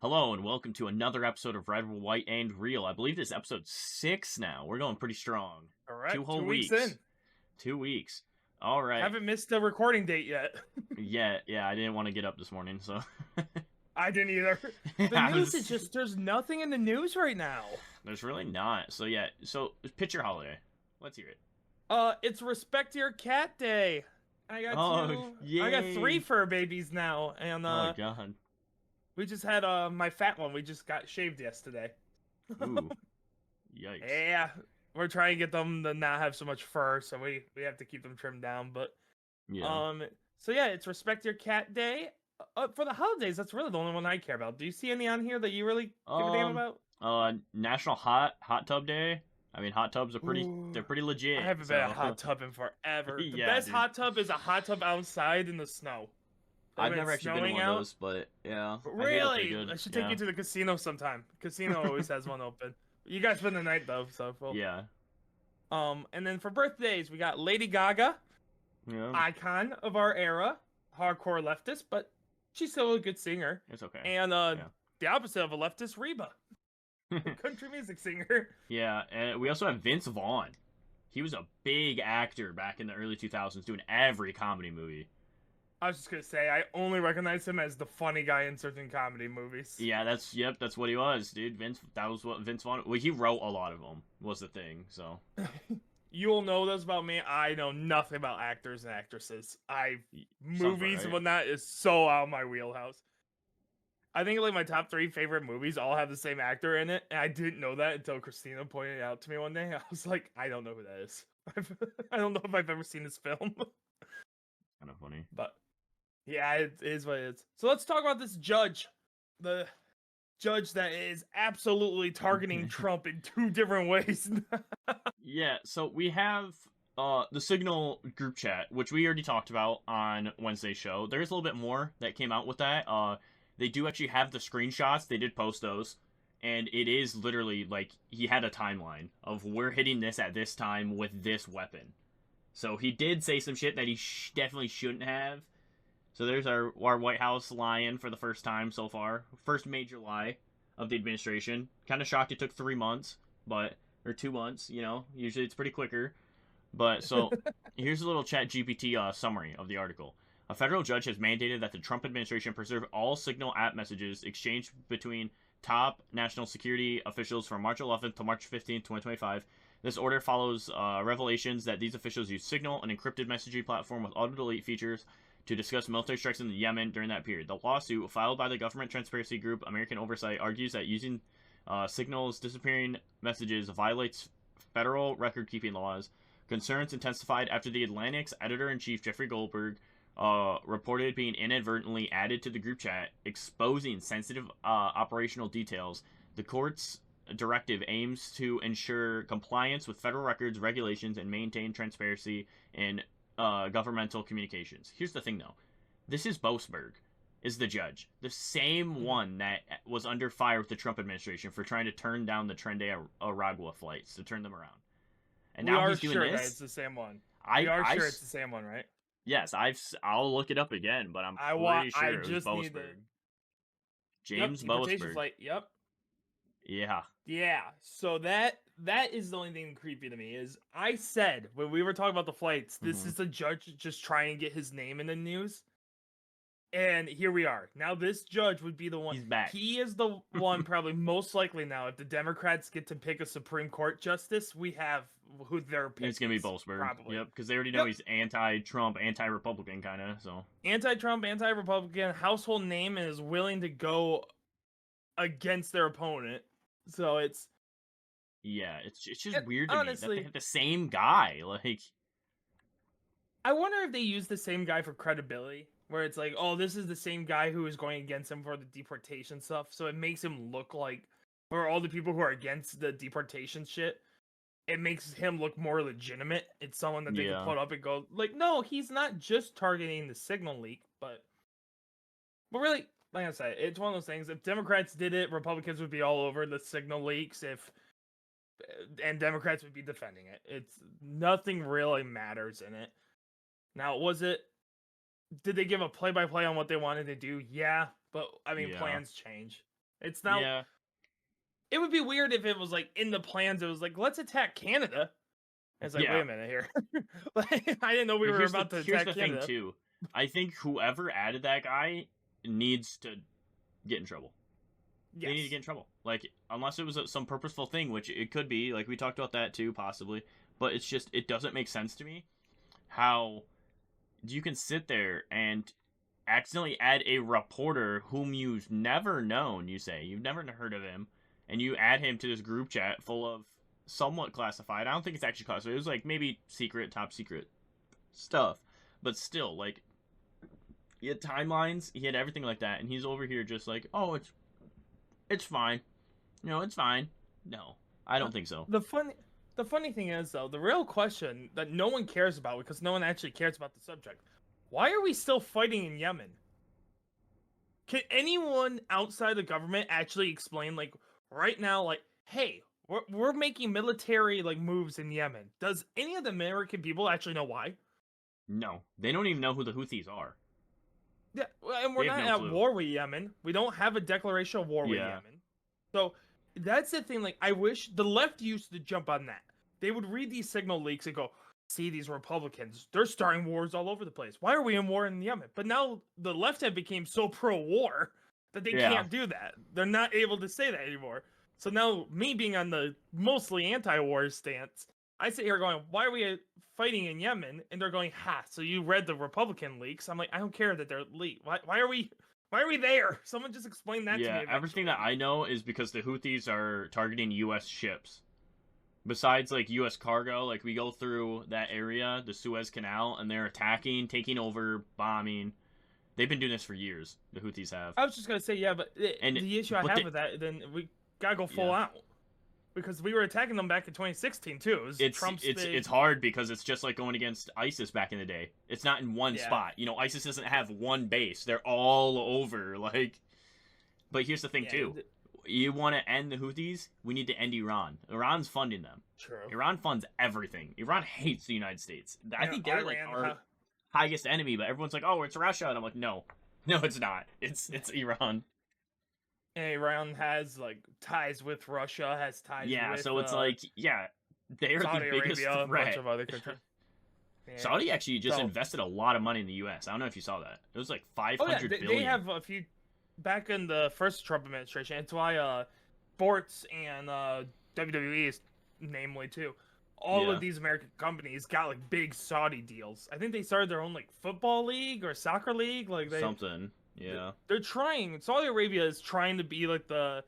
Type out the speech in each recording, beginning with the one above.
Hello and welcome to another episode of Red, White, and Real. I believe this is episode 6 now. We're going pretty strong. Two Correct. whole 2 weeks weeks. in. 2 weeks. All right. Haven't missed the recording date yet. Yeah, I didn't want to get up this morning, so. I didn't either. The news is just, there's nothing in the news right now. There's really not. So, pitch your holiday. Let's hear it. It's Respect Your Cat Day. I got I got 3 yay. fur babies now, and Oh, God. we just had my fat one. We just got shaved yesterday. Ooh. Yikes. Yeah, we're trying to get them to not have so much fur, so we have to keep them trimmed down. But Yeah. so yeah, it's Respect Your Cat Day. For the holidays, that's really the only one I care about. Do you see any on here that you really give a damn about? National Hot Tub Day. I mean, hot tubs are they're pretty legit. I haven't been a hot tub in forever. The best dude. hot tub is a hot tub outside in the snow. I've never actually been to one of those, but yeah. Really? I should take you to the casino sometime. Casino always has one open. You guys spend the night though, so cool. Yeah. And then for birthdays, we got Lady Gaga, icon of our era, hardcore leftist, but she's still a good singer. It's okay. And the opposite of a leftist, Reba, country music singer. Yeah, and we also have Vince Vaughn. He was a big actor back in the early 2000s, doing every comedy movie. I was just gonna say, I only recognize him as the funny guy in certain comedy movies. Yeah, that's what he was, dude. That was what Vince Vaughn. Well, he wrote a lot of them. Was the thing. So you'll know this about me. I know nothing about actors and actresses. Movies and whatnot is so out of my wheelhouse. I think like my top 3 favorite movies all have the same actor in it, and I didn't know that until Christina pointed it out to me one day. I was like, I don't know who that is. I don't know if I've ever seen this film. Kind of funny, but yeah, it is what it is. So let's talk about this judge, the judge that is absolutely targeting Trump in 2 different ways. Yeah, so we have the Signal group chat, which we already talked about on Wednesday's show. There's a little bit more that came out with that. They do actually have the screenshots. They did post those. And it is literally, like, he had a timeline of we're hitting this at this time with this weapon. So he did say some shit that he definitely shouldn't have. So there's our White House lying for the first time so far. First major lie of the administration. Kind of shocked it took 3 months, or 2 months, you know. Usually it's pretty quicker. But, so, here's a little chat GPT summary of the article. A federal judge has mandated that the Trump administration preserve all Signal app messages exchanged between top national security officials from March 11th to March 15th, 2025. This order follows revelations that these officials used Signal, an encrypted messaging platform with auto-delete features, to discuss military strikes in Yemen during that period. The lawsuit, filed by the government transparency group American Oversight, argues that using Signal's disappearing messages violates federal record-keeping laws. Concerns intensified after the Atlantic's editor-in-chief, Jeffrey Goldberg, reported being inadvertently added to the group chat, exposing sensitive operational details. The court's directive aims to ensure compliance with federal records, regulations, and maintain transparency in governmental communications. Here's the thing, though. This is Boasberg, is the judge. The same one that was under fire with the Trump administration for trying to turn down the Tren de Aragua flights, to turn them around. And now he's doing this. That it's the same one. We are sure it's the same one, right? Yes, I'll look it up again, but I'm pretty sure it was Boasberg. James Boasberg. Flight. Yep. Yeah. Yeah. So that is the only thing creepy to me is I said when we were talking about the flights, this is the judge just trying to get his name in the news. And here we are. Now this judge would be the one. He's back. He is the one probably most likely now. If the Democrats get to pick a Supreme Court justice, we have who they're picking. It's gonna be Boasberg. Probably. Yep, because they already know he's anti-Trump, anti-Republican kind of. So anti-Trump, anti-Republican, household name, and is willing to go against their opponent. So it's just weird to honestly, me that they have the same guy. Like, I wonder if they use the same guy for credibility. Where it's like, oh, this is the same guy who is going against him for the deportation stuff. So it makes him look like, for all the people who are against the deportation shit, it makes him look more legitimate. It's someone that they can put up and go, like, no, he's not just targeting the Signal leak, but really, like I said, it's one of those things. If Democrats did it, Republicans would be all over the Signal leaks. And Democrats would be defending it. It's nothing really matters in it. Now, did they give a play-by-play on what they wanted to do? Yeah, but I mean, plans change. It's now. Yeah. It would be weird if it was like in the plans. It was like, let's attack Canada. And it's like, wait Yeah. a minute here. Like, I didn't know we But were about to here's attack the thing Canada. too. I think whoever added that guy needs to get in trouble. They need to Yes. get in trouble. Like, unless it was some purposeful thing, which it could be. Like, we talked about that too, possibly. But it's just, it doesn't make sense to me how you can sit there and accidentally add a reporter whom you've never known, you say. You've never heard of him. And you add him to this group chat full of somewhat classified. I don't think it's actually classified. It was like maybe secret, top secret stuff. But still, like, he had timelines, he had everything like that. And he's over here just like, oh, it's fine. No, it's fine. No, I don't think so. The funny thing is though, the real question that no one cares about because no one actually cares about the subject. Why are we still fighting in Yemen? Can anyone outside the government actually explain, like, right now, like, hey, we're making military like moves in Yemen? Does any of the American people actually know why? No, they don't even know who the Houthis are. Yeah, and we're They have not no at clue. war with Yemen. We don't have a declaration of war with Yeah. Yemen. So that's the thing. Like, I wish the left used to jump on that. They would read these signal leaks and go, see, these Republicans, they're starting wars all over the place. Why are we in war in Yemen? But now the left have become so pro-war that they Yeah. can't do that. They're not able to say that anymore. So now, me being on the mostly anti-war stance, I sit here going, why are we fighting in Yemen? And they're going, ha, so you read the Republican leaks. I'm like, I don't care that they're leaked. Why are we there? Someone just explain that to me Yeah, eventually. everything that I know is because the Houthis are targeting U.S. ships. Besides, like, U.S. cargo, like, we go through that area, the Suez Canal, and they're attacking, taking over, bombing. They've been doing this for years, the Houthis have. I was just gonna say, yeah, but And, the issue I but have they, with that, then we gotta go full yeah. out because we were attacking them back in 2016 too. It was Trump's big. It's hard because it's just like going against ISIS back in the day. It's not in one spot. You know, ISIS doesn't have one base. They're all over. Like, but here's the thing too. You want to end the Houthis? We need to end Iran. Iran's funding them. True. Iran funds everything. Iran hates the United States. I think they're like our highest enemy, but everyone's like, "Oh, it's Russia," and I'm like, "No, no, it's not. It's Iran." And Iran has like ties with Russia, has ties. Yeah, with, so it's like, yeah, they're Saudi the biggest Arabia, threat. a bunch of other countries. Yeah. Saudi actually just invested a lot of money in the U.S. I don't know if you saw that. It was like 500 billion. They have a few back in the first Trump administration. It's why sports and WWE, namely too, all of these American companies got like big Saudi deals. I think they started their own like football league or soccer league, like something. Yeah, they're trying. Saudi Arabia is trying to be like I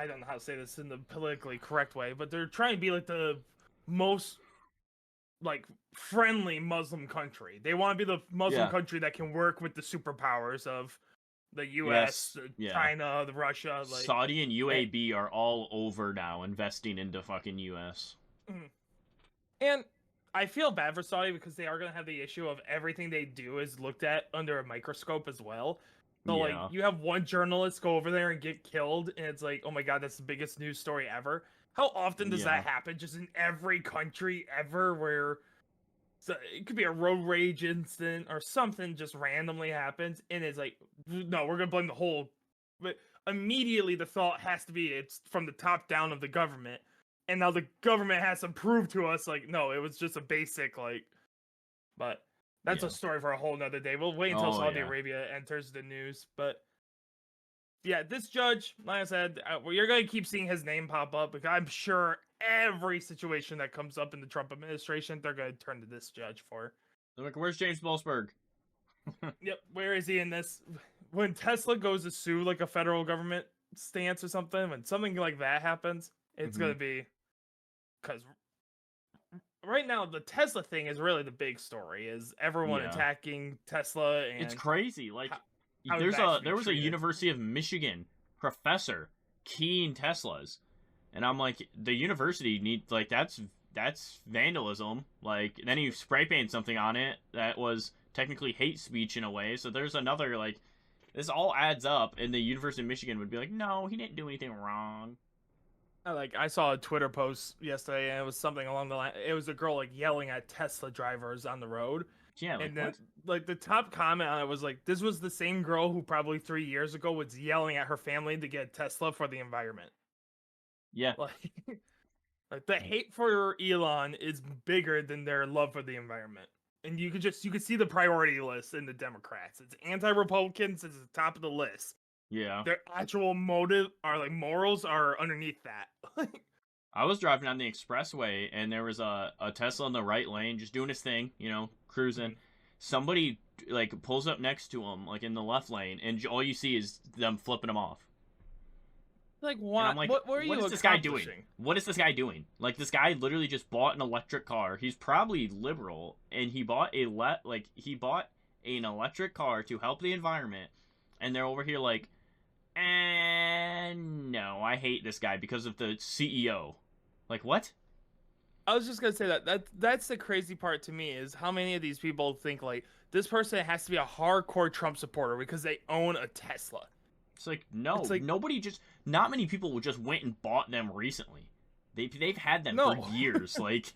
don't know how to say this in the politically correct way, but they're trying to be like the most like friendly Muslim country. They want to be the Muslim country that can work with the superpowers of the U.S., China, the Russia. Like, Saudi and UAB are all over now investing into fucking U.S. And I feel bad for Saudi because they are going to have the issue of everything they do is looked at under a microscope as well. So, like, you have one journalist go over there and get killed, and it's like, oh my god, that's the biggest news story ever. How often does that happen just in every country ever where it could be a road rage incident or something just randomly happens, and it's like, no, we're going to blame the whole... But immediately the thought has to be it's from the top down of the government. And now the government has to prove to us, like, no, it was just a basic, like... But that's a story for a whole nother day. We'll wait until Saudi Arabia enters the news. But, yeah, this judge, like I said, you're going to keep seeing his name pop up. Because I'm sure every situation that comes up in the Trump administration, they're going to turn to this judge for. They're like, where's James Bolsberg? Yep, where is he in this? When Tesla goes to sue, like, a federal government stance or something, when something like that happens, it's going to be... Because right now, the Tesla thing is really the big story, is everyone attacking Tesla. And it's crazy. Like, how there was a University of Michigan professor keying Teslas. And I'm like, the university needs, like, that's vandalism. Like, then he spray painted something on it that was technically hate speech in a way. So there's another, like, this all adds up, and the University of Michigan would be like, no, he didn't do anything wrong. Like, I saw a Twitter post yesterday, and it was something along the line. It was a girl, like, yelling at Tesla drivers on the road. Yeah, like And then what? like the top comment on it was like, this was the same girl who probably 3 years ago was yelling at her family to get Tesla for the environment. Yeah. Like, like the hate for Elon is bigger than their love for the environment. And you could see the priority list in the Democrats. It's anti-Republicans is the top of the list. Yeah. Their actual motive are like morals are underneath that. I was driving on the expressway and there was a Tesla in the right lane just doing his thing, cruising. Mhm. Somebody like pulls up next to him, like in the left lane, and all you see is them flipping him off. Like And what? I'm like, What were what you is this guy doing? accomplishing? What is this guy doing? Like this guy literally just bought an electric car. He's probably liberal, and he bought he bought an electric car to help the environment, and they're over here like, and no, I hate this guy because of the CEO. Like what? I was just gonna say that's the crazy part to me is how many of these people think like this person has to be a hardcore Trump supporter because they own a Tesla. It's like no, It's like nobody just not many people just went and bought them recently. They've had them for no, years. Like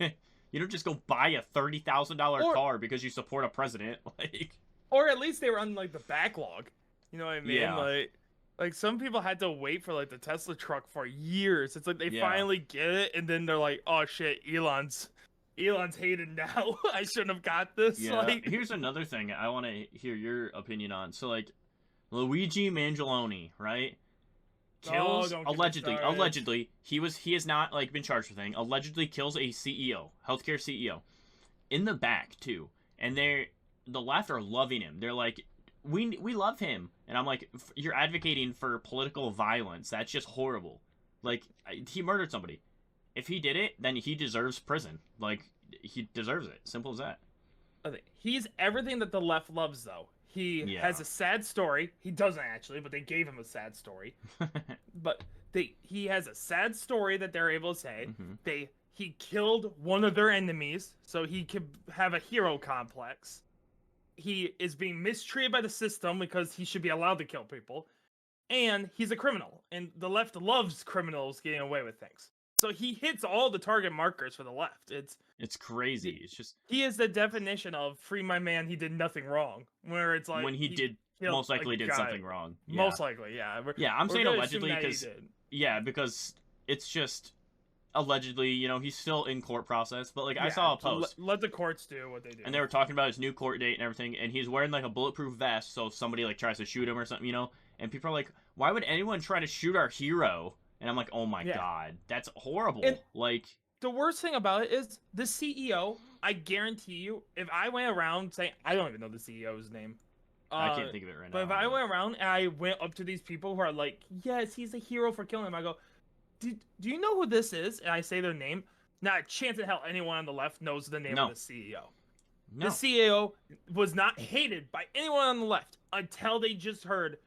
you don't just go buy a $30,000 or car because you support a president. Like or at least they were on like the backlog. You know what I mean? yeah, Like some people had to wait for like the Tesla truck for years. It's like they yeah, finally get it, and then they're like, "Oh shit, Elon's hated now. I shouldn't have got this." yeah. Like, Here's another thing I want to hear your opinion on. So like Luigi Mangione, right? oh, Kills don't get me started. allegedly he has not like been charged with anything. Allegedly kills a CEO, healthcare CEO, in the back too, and the left are loving him. They're like, we love him, and I'm like, you're advocating for political violence. That's just horrible. Like he murdered somebody. If he did it, then he deserves prison. Like he deserves it. Simple as that. Okay, he's everything that the left loves, though. He has Yeah. a sad story. He doesn't actually, but they gave him a sad story. But he has a sad story that they're able to say. hmm He killed one of their enemies, so he could have a hero complex. He is being mistreated by the system because he should be allowed to kill people, and he's a criminal. And the left loves criminals getting away with things. So he hits all the target markers for the left. It's crazy. It's just He is the definition of free my man. He did nothing wrong. Where it's like when he he did killed most a likely did guy. something wrong. Yeah. Most likely, yeah. Yeah, I'm We're saying gonna assume allegedly that he because did. yeah, because it's just allegedly, he's still in court process. But like I Yeah, saw a so post let the courts do what they do. and they were talking about his new court date and everything, and he's wearing like a bulletproof vest, so if somebody like tries to shoot him or something. And people are like, why would anyone try to shoot our hero? And I'm like, oh my Yeah, god, that's horrible. and Like, the worst thing about it is the CEO. I guarantee you, if I went around saying I don't even know the CEO's name, I can't think of it right but if now. I went around and I went up to these people who are like, yes, he's a hero for killing him, I go, do you know who this is? And I say their name. Not a chance in hell anyone on the left knows the name No, of the CEO. The no, CEO was not hated by anyone on the left until they just heard,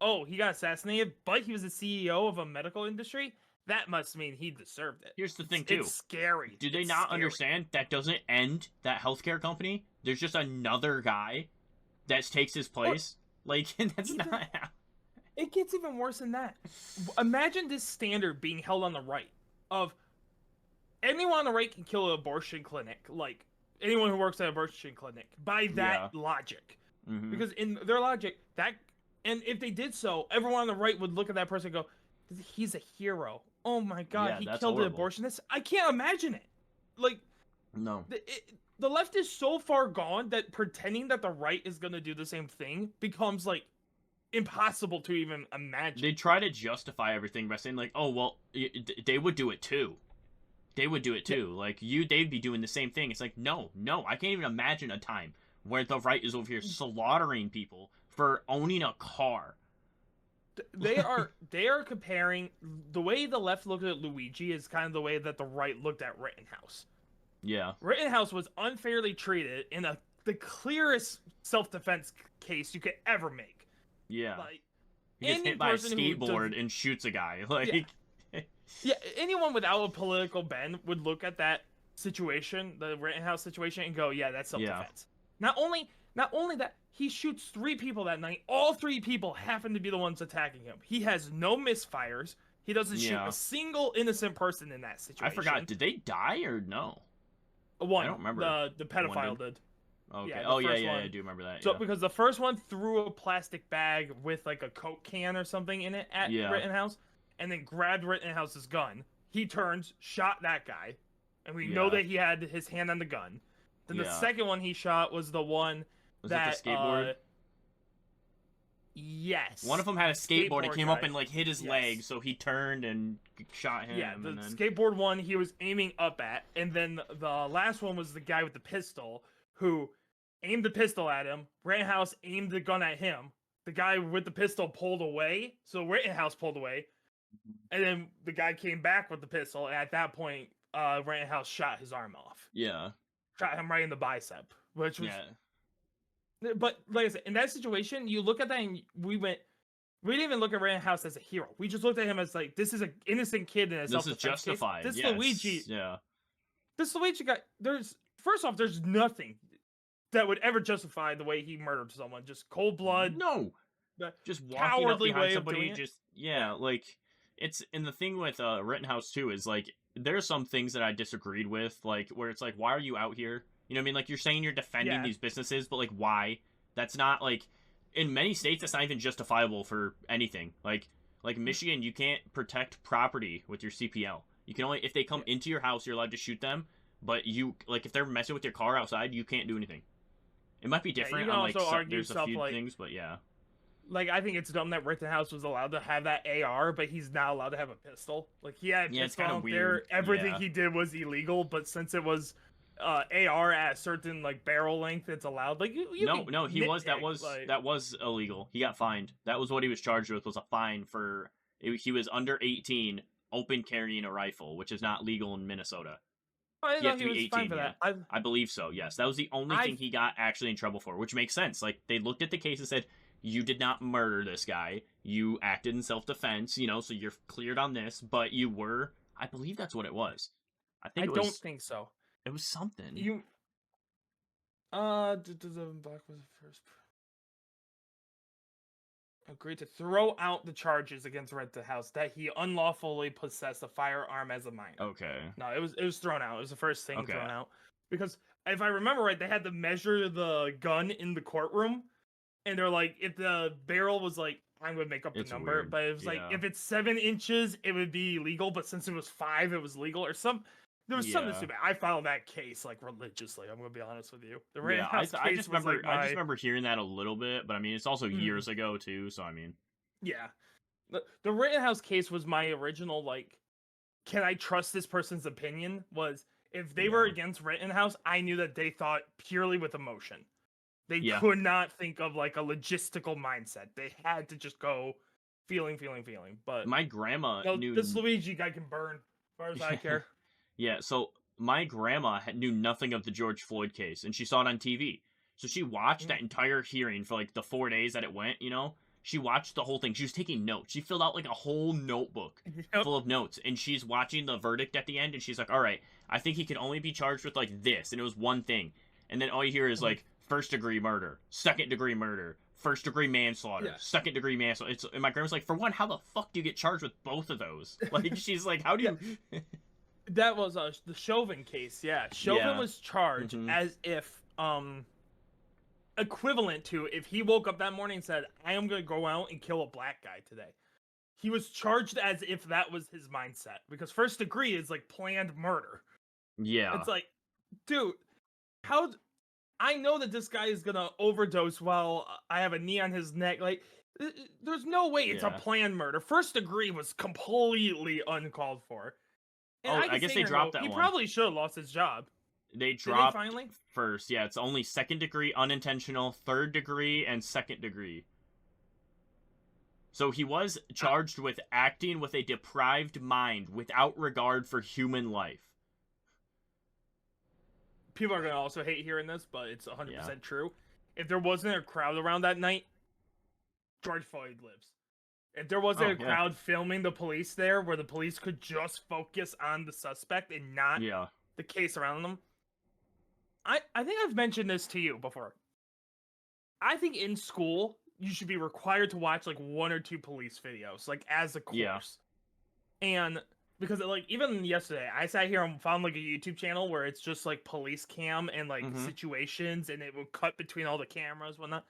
oh, he got assassinated, but he was the CEO of a medical industry. That must mean he deserved it. here's the thing too. It's scary. Do they It's not scary. understand that doesn't end that healthcare company? There's just another guy that takes his Or place. Like, that's even, not how. it gets even worse than that. Imagine this standard being held on the right of anyone on the right can kill an abortion clinic, like anyone who works at an abortion clinic, by that Yeah. logic. Mm-hmm. Because in their logic, and if they did so, everyone on the right would look at that person and go, he's a hero. Oh my god, Yeah, he that's killed an horrible. abortionist. I can't imagine it. Like, No. the left is so far gone that pretending that the right is going to do the same thing becomes, like, impossible to even imagine. They try to justify everything by saying, like, oh, well, they would do it too. They would do it Yeah, too. Like, they'd be doing the same thing. It's like, no, I can't even imagine a time where the right is over here slaughtering people for owning a car. they are comparing the way the left looked at Luigi is kind of the way that the right looked at Rittenhouse. Yeah. Rittenhouse was unfairly treated in the clearest self-defense case you could ever make. Yeah. Like, He gets any hit by a person who skateboard and shoots a guy. yeah, Like, yeah, anyone without a political bend would look at that situation, the Rittenhouse situation, and go, "Yeah, that's yeah. self-defense." Not only that, he shoots 3 people that night. All 3 people happen to be the ones attacking him. He has no misfires. He doesn't shoot Yeah. a single innocent person in that I situation. forgot. Did they die or no? I One, don't remember. the pedophile One did. Okay. Yeah, the Oh yeah, first yeah, yeah. I one. do remember that. So Yeah. because the first one threw a plastic bag with like a Coke can or something in it at Yeah. Rittenhouse, and then grabbed Rittenhouse's gun. He turns, shot that guy, and we know Yeah. that he had his hand on the gun. Then the Yeah. second one he shot was the one Was that the that skateboard? One of yes, them had a the skateboard. It skateboard came up guy. and like hit his leg, Yes. so he turned and shot Yeah, him, the and then skateboard one he was aiming up at, and then the last one was the guy with the pistol who aimed the pistol at him. Rittenhouse aimed the gun at him. The guy with the pistol pulled away, so Rittenhouse pulled away, and then the guy came back with the pistol, and at that point, Rittenhouse shot his arm off, yeah, shot him right in the bicep, which was. yeah. But like I said, in that situation, you look at that and we didn't even look at Rittenhouse as a hero. We just looked at him as like this is an innocent kid in a This is self-defense case. justified. This Yes. Luigi, Yeah. this Luigi guy. There's first off, there's nothing that would ever justify the way he murdered someone. Just cold blood, No. the Just walking up cowardly behind way of somebody. doing it. Just Yeah, yeah. Like it's and the thing with Rittenhouse too is like there's some things that I disagreed with, like where it's like, why are you out here? You know what I mean? Like you're saying you're defending yeah, these businesses, but like why? That's not like in many states that's not even justifiable for anything. Like Michigan, you can't protect property with your CPL. You can only if they come yeah. into your house, you're allowed to shoot them. But you like if they're messing with your car outside, you can't do anything. It might be Yeah, you different can on like also argue there's a stuff few like things, but yeah, I think it's dumb that Rittenhouse was allowed to have that AR, but he's not allowed to have a pistol. Like he had a yeah, it's pistol kind of out there. weird. Everything Yeah, he did was illegal, but since it was AR at a certain like barrel length, it's allowed. Like you no, can no, he was nitpick, like that was illegal. He got fined. That was what he was charged with was a fine for he was under 18, open carrying a rifle, which is not legal in Minnesota. I didn't You know have to he be was fine 18, for yeah. that. I I believe so, yes. That was the only I thing he got actually in trouble for, which makes sense. Like, they looked at the case and said, you did not murder this guy. You acted in self-defense, so you're cleared on this, but you were, I believe that's what it was. I think I it don't was, think so. it was something. You the Black was the first agreed to throw out the charges against Rittenhouse that he unlawfully possessed a firearm as a minor. Okay. No, it was thrown out. It was the first thing Okay. thrown out because if I remember right, they had to measure the gun in the courtroom, and they're like, if the barrel was like, I'm gonna make up the It's number, weird. but it was like Yeah. if it's 7 inches, it would be illegal, but since it was 5, it was legal, or some. There was something Yeah. stupid. I followed that case like religiously. I'm gonna be honest with you. The Yeah, Rittenhouse I case just was remember like I just my remember hearing that a little bit, but I mean it's also years ago too, so I mean yeah. The Rittenhouse case was my original like, can I trust this person's opinion? Was if they were Yeah. against Rittenhouse, I knew that they thought purely with emotion. They Yeah. could not think of like a logistical mindset. They had to just go feeling. But My grandma no, knew this Luigi guy can burn, as far as I care. Yeah, so my grandma knew nothing of the George Floyd case, and she saw it on TV. So she watched that entire hearing for like the 4 days that it went. She watched the whole thing. She was taking notes. She filled out like a whole notebook Yep. full of notes, and she's watching the verdict at the end, and she's like, all right, I think he can only be charged with like this, and it was one thing. And then all you hear is like first degree murder, second degree murder, first degree manslaughter, Yeah. second degree manslaughter. And my grandma's like, for one, how the fuck do you get charged with both of those? Like, she's like, how do you. That was the Chauvin case. Yeah, Chauvin Yeah. was charged Mhm. as if equivalent to if he woke up that morning and said, I am going to go out and kill a black guy today. He was charged as if that was his mindset because first degree is like planned murder. Yeah. It's like, dude, how I know that this guy is going to overdose while I have a knee on his neck. Like, there's no way it's a Yeah. planned murder. First degree was completely uncalled for. And Oh, can I guess sit they here and dropped go, that he one. probably should have lost his job. They Did dropped they finally? first. Yeah, it's only second degree unintentional, third degree, and second degree. So he was charged with acting with a deprived mind without regard for human life. People are going to also hate hearing this, but it's 100% Yeah. true. If there wasn't a crowd around that night, George Floyd lives. If there wasn't Oh, a yeah. crowd filming the police there where the police could just focus on the suspect and not Yeah. the case around them. I think I've mentioned this to you before. I think in school, you should be required to watch like 1 or 2 police videos, like as a course. Yeah. And because like even yesterday, I sat here and found like a YouTube channel where it's just like police cam and like Mm-hmm. situations, and it will cut between all the cameras, whatnot.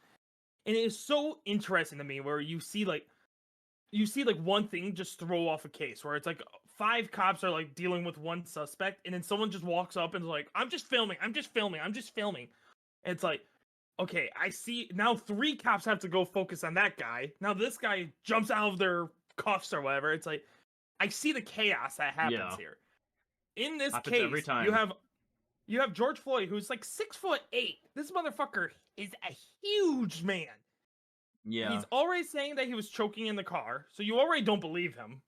And it is so interesting to me where you see like one thing just throw off a case where it's like five cops are like dealing with one suspect, and then someone just walks up and is like, I'm just filming, I'm just filming, I'm just filming. And it's like, okay, I see now three cops have to go focus on that guy. Now this guy jumps out of their cuffs or whatever. It's like, I see the chaos that happens Yeah, here. In this happens every case, you time. have George Floyd, who's like 6'8". This motherfucker is a huge man. Yeah, He's already saying that he was choking in the car, so you already don't believe him.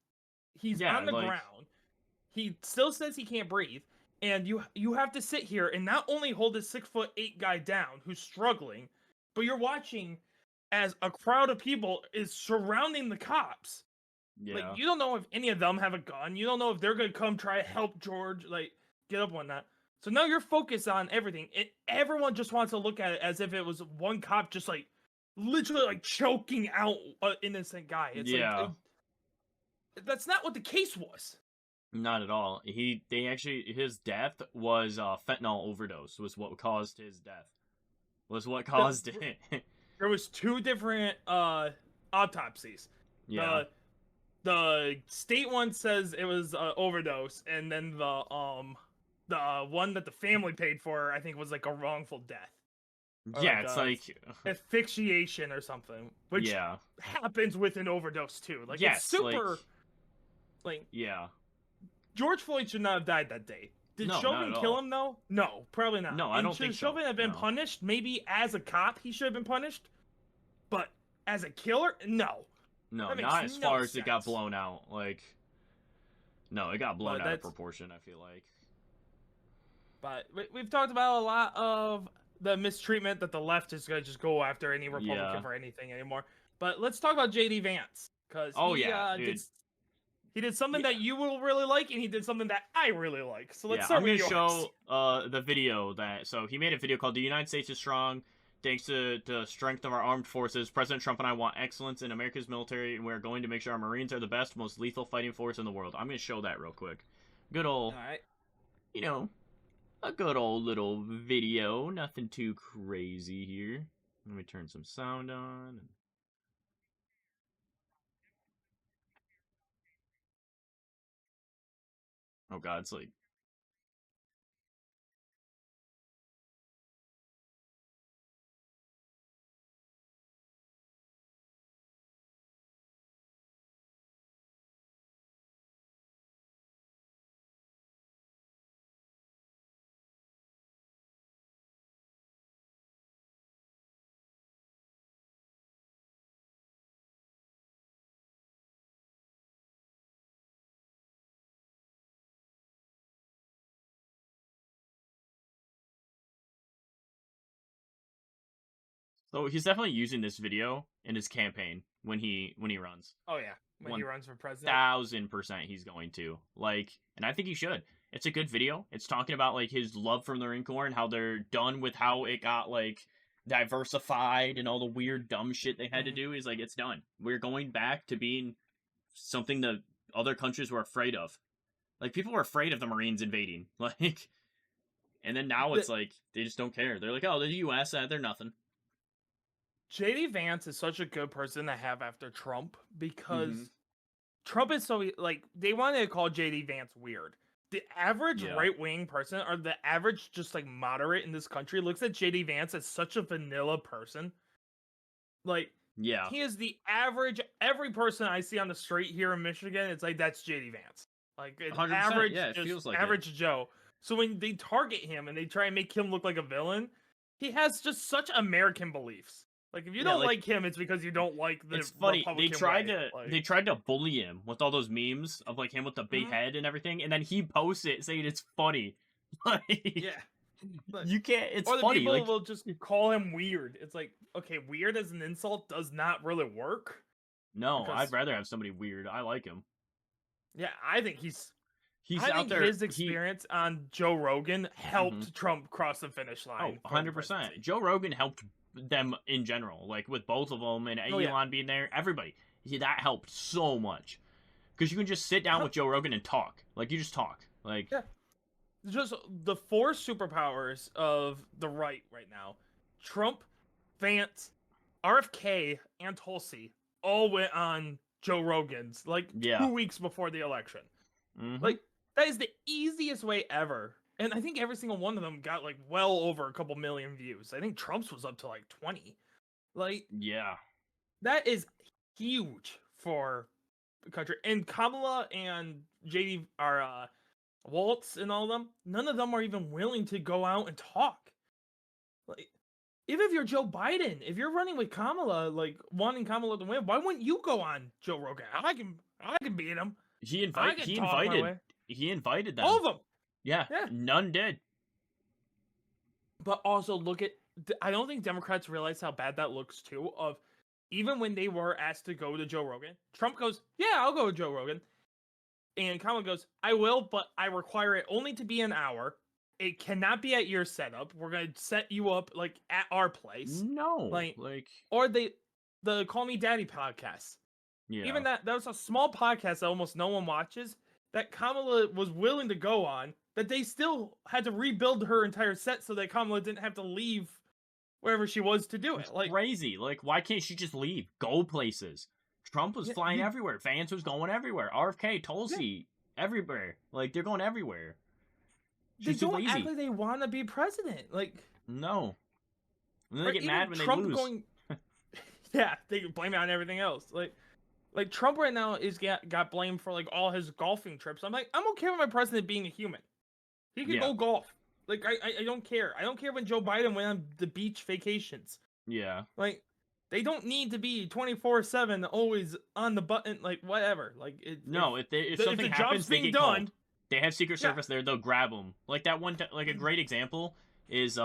He's yeah, on the like ground. He still says he can't breathe, and you have to sit here and not only hold this 6'8" guy down who's struggling, but you're watching as a crowd of people is surrounding the cops. Like, yeah, you don't know if any of them have a gun. You don't know if they're gonna come try to help George, like, get up on that. So now you're focused on everything. Everyone just wants to look at it as if it was one cop just like literally like choking out an innocent guy. It's like yeah. that's not what the case was. Not at all. They actually his death was fentanyl overdose was what caused his death. Was what The, caused it. there was two different autopsies. Yeah. The state one says it was overdose, and then the one that the family paid for, I think, was like a wrongful death or Yeah, like it's a like asphyxiation or something, which yeah. happens with an overdose too. Like, it's Yes, like super. Like, yeah. George Floyd should not have died that day. Did No, not Chauvin at kill all. him though? No, probably not. No, I And don't think should so. Chauvin have been No. punished? Maybe as a cop he should have been punished, but as a killer, no. No, That makes not as no far as it got sense. blown out. Like no, it got blown But out of that's proportion, I feel like. But we've talked about a lot of the mistreatment that the left is going to just go after any Republican Yeah. for anything anymore. But let's talk about JD Vance, because Oh yeah, dude. he did something Yeah. that you will really like, and he did something that I really like. So let's Yeah, start I'm with gonna yours. show the video that so he made a video called "The United States is Strong." Thanks to the strength of our armed forces, President Trump and I want excellence in America's military, and we're going to make sure our Marines are the best, most lethal fighting force in the world. I'm gonna show that real quick. Good old, All right. you know, a good old little video. Nothing too crazy here. Let me turn some sound on. Oh god, it's like so he's definitely using this video in his campaign when he runs. Oh yeah, when he One runs for president. 1,000% he's going to. Like, and I think he should. It's a good video. It's talking about like his love for the Marine Corps and how they're done with how it got like diversified and all the weird dumb shit they had to Mhm. do. He's like, it's done. We're going back to being something that other countries were afraid of. Like people were afraid of the Marines invading. Like, and then now The it's like they just don't care. They're like, oh, the U.S. They're nothing. JD Vance is such a good person to have after Trump, Mm-hmm. because Trump is so like, they wanted to call JD Vance weird. The average Yeah. right wing person, or the average just like moderate in this country, looks at JD Vance as such a vanilla person. Like, Yeah. he is the average. Every person I see on the street here in Michigan, it's like, that's JD Vance. Like, it's 100%. average, Yeah, it just feels like it. average Joe. So when they target him and they try and make him look like a villain, he has just such American beliefs. Like, if you Yeah, don't like like him, it's because you don't like the it's funny. Republican way. They tried to bully him with all those memes of like him with the big Mhm. head and everything, and then he posts it saying it's funny. Like Yeah. But, you can't. It's or the funny. people Like will just call him weird. It's like, okay, weird as an insult does not really work. no, I'd Because, rather have somebody weird. I like him. yeah, I think he's He's I out think there. his experience on Joe Rogan Mhm. helped Trump cross the finish Oh, line for the 100%. presidency. Joe Rogan helped them in general, like with both of them and Oh yeah. Elon being there. Everybody. That helped so much. because you can just sit down with Joe Rogan and talk. Like, you just talk. Like, Yeah. Just the four superpowers of the right now: Trump, Vance, RFK, and Tulsi all went on Joe Rogan's like yeah. 2 weeks before the election. Mm-hmm. Like, that is the easiest way ever. And I think every single one of them got like well over a couple million views. I think Trump's was up to like 20. Like, Yeah. that is huge for the country. And Kamala and JD are Waltz and all of them, none of them are even willing to go out and talk. Like, even if you're Joe Biden, if you're running with Kamala, like wanting Kamala to win, why wouldn't you go on Joe Rogan? I can beat him. I can talk my way. He invited them. All of them. Yeah. Yeah. None did. But also look at, I don't think Democrats realize how bad that looks too. Of even when they were asked to go to Joe Rogan, Trump goes, "Yeah, I'll go to Joe Rogan." And Kamala goes, "I will, but I require it only to be an hour. It cannot be at your setup. We're gonna set you up like at our place." No. Like or the Call Me Daddy podcast. Yeah. Even that was a small podcast that almost no one watches, that Kamala was willing to go on, that they still had to rebuild her entire set so that Kamala didn't have to leave wherever she was to do it. It's Like, crazy. Like, why can't she just leave? Go places. Trump was flying everywhere. Vance was going everywhere. RFK, Tulsi, everywhere. Like, they're going everywhere. They don't act like they want to be president. Like, no. And then they get mad when Trump they lose. Going, yeah, they blame it on everything else. Like Trump right now is got blamed for like all his golfing trips. I'm like, I'm okay with my president being a human. He can go golf. Like, I don't care. I don't care when Joe Biden went on the beach vacations. Yeah. Like, they don't need to be 24/7 always on the button. Like, whatever. Like, if something happens, they get called. They have Secret Service there. They'll grab them. Like that one. Like a great example is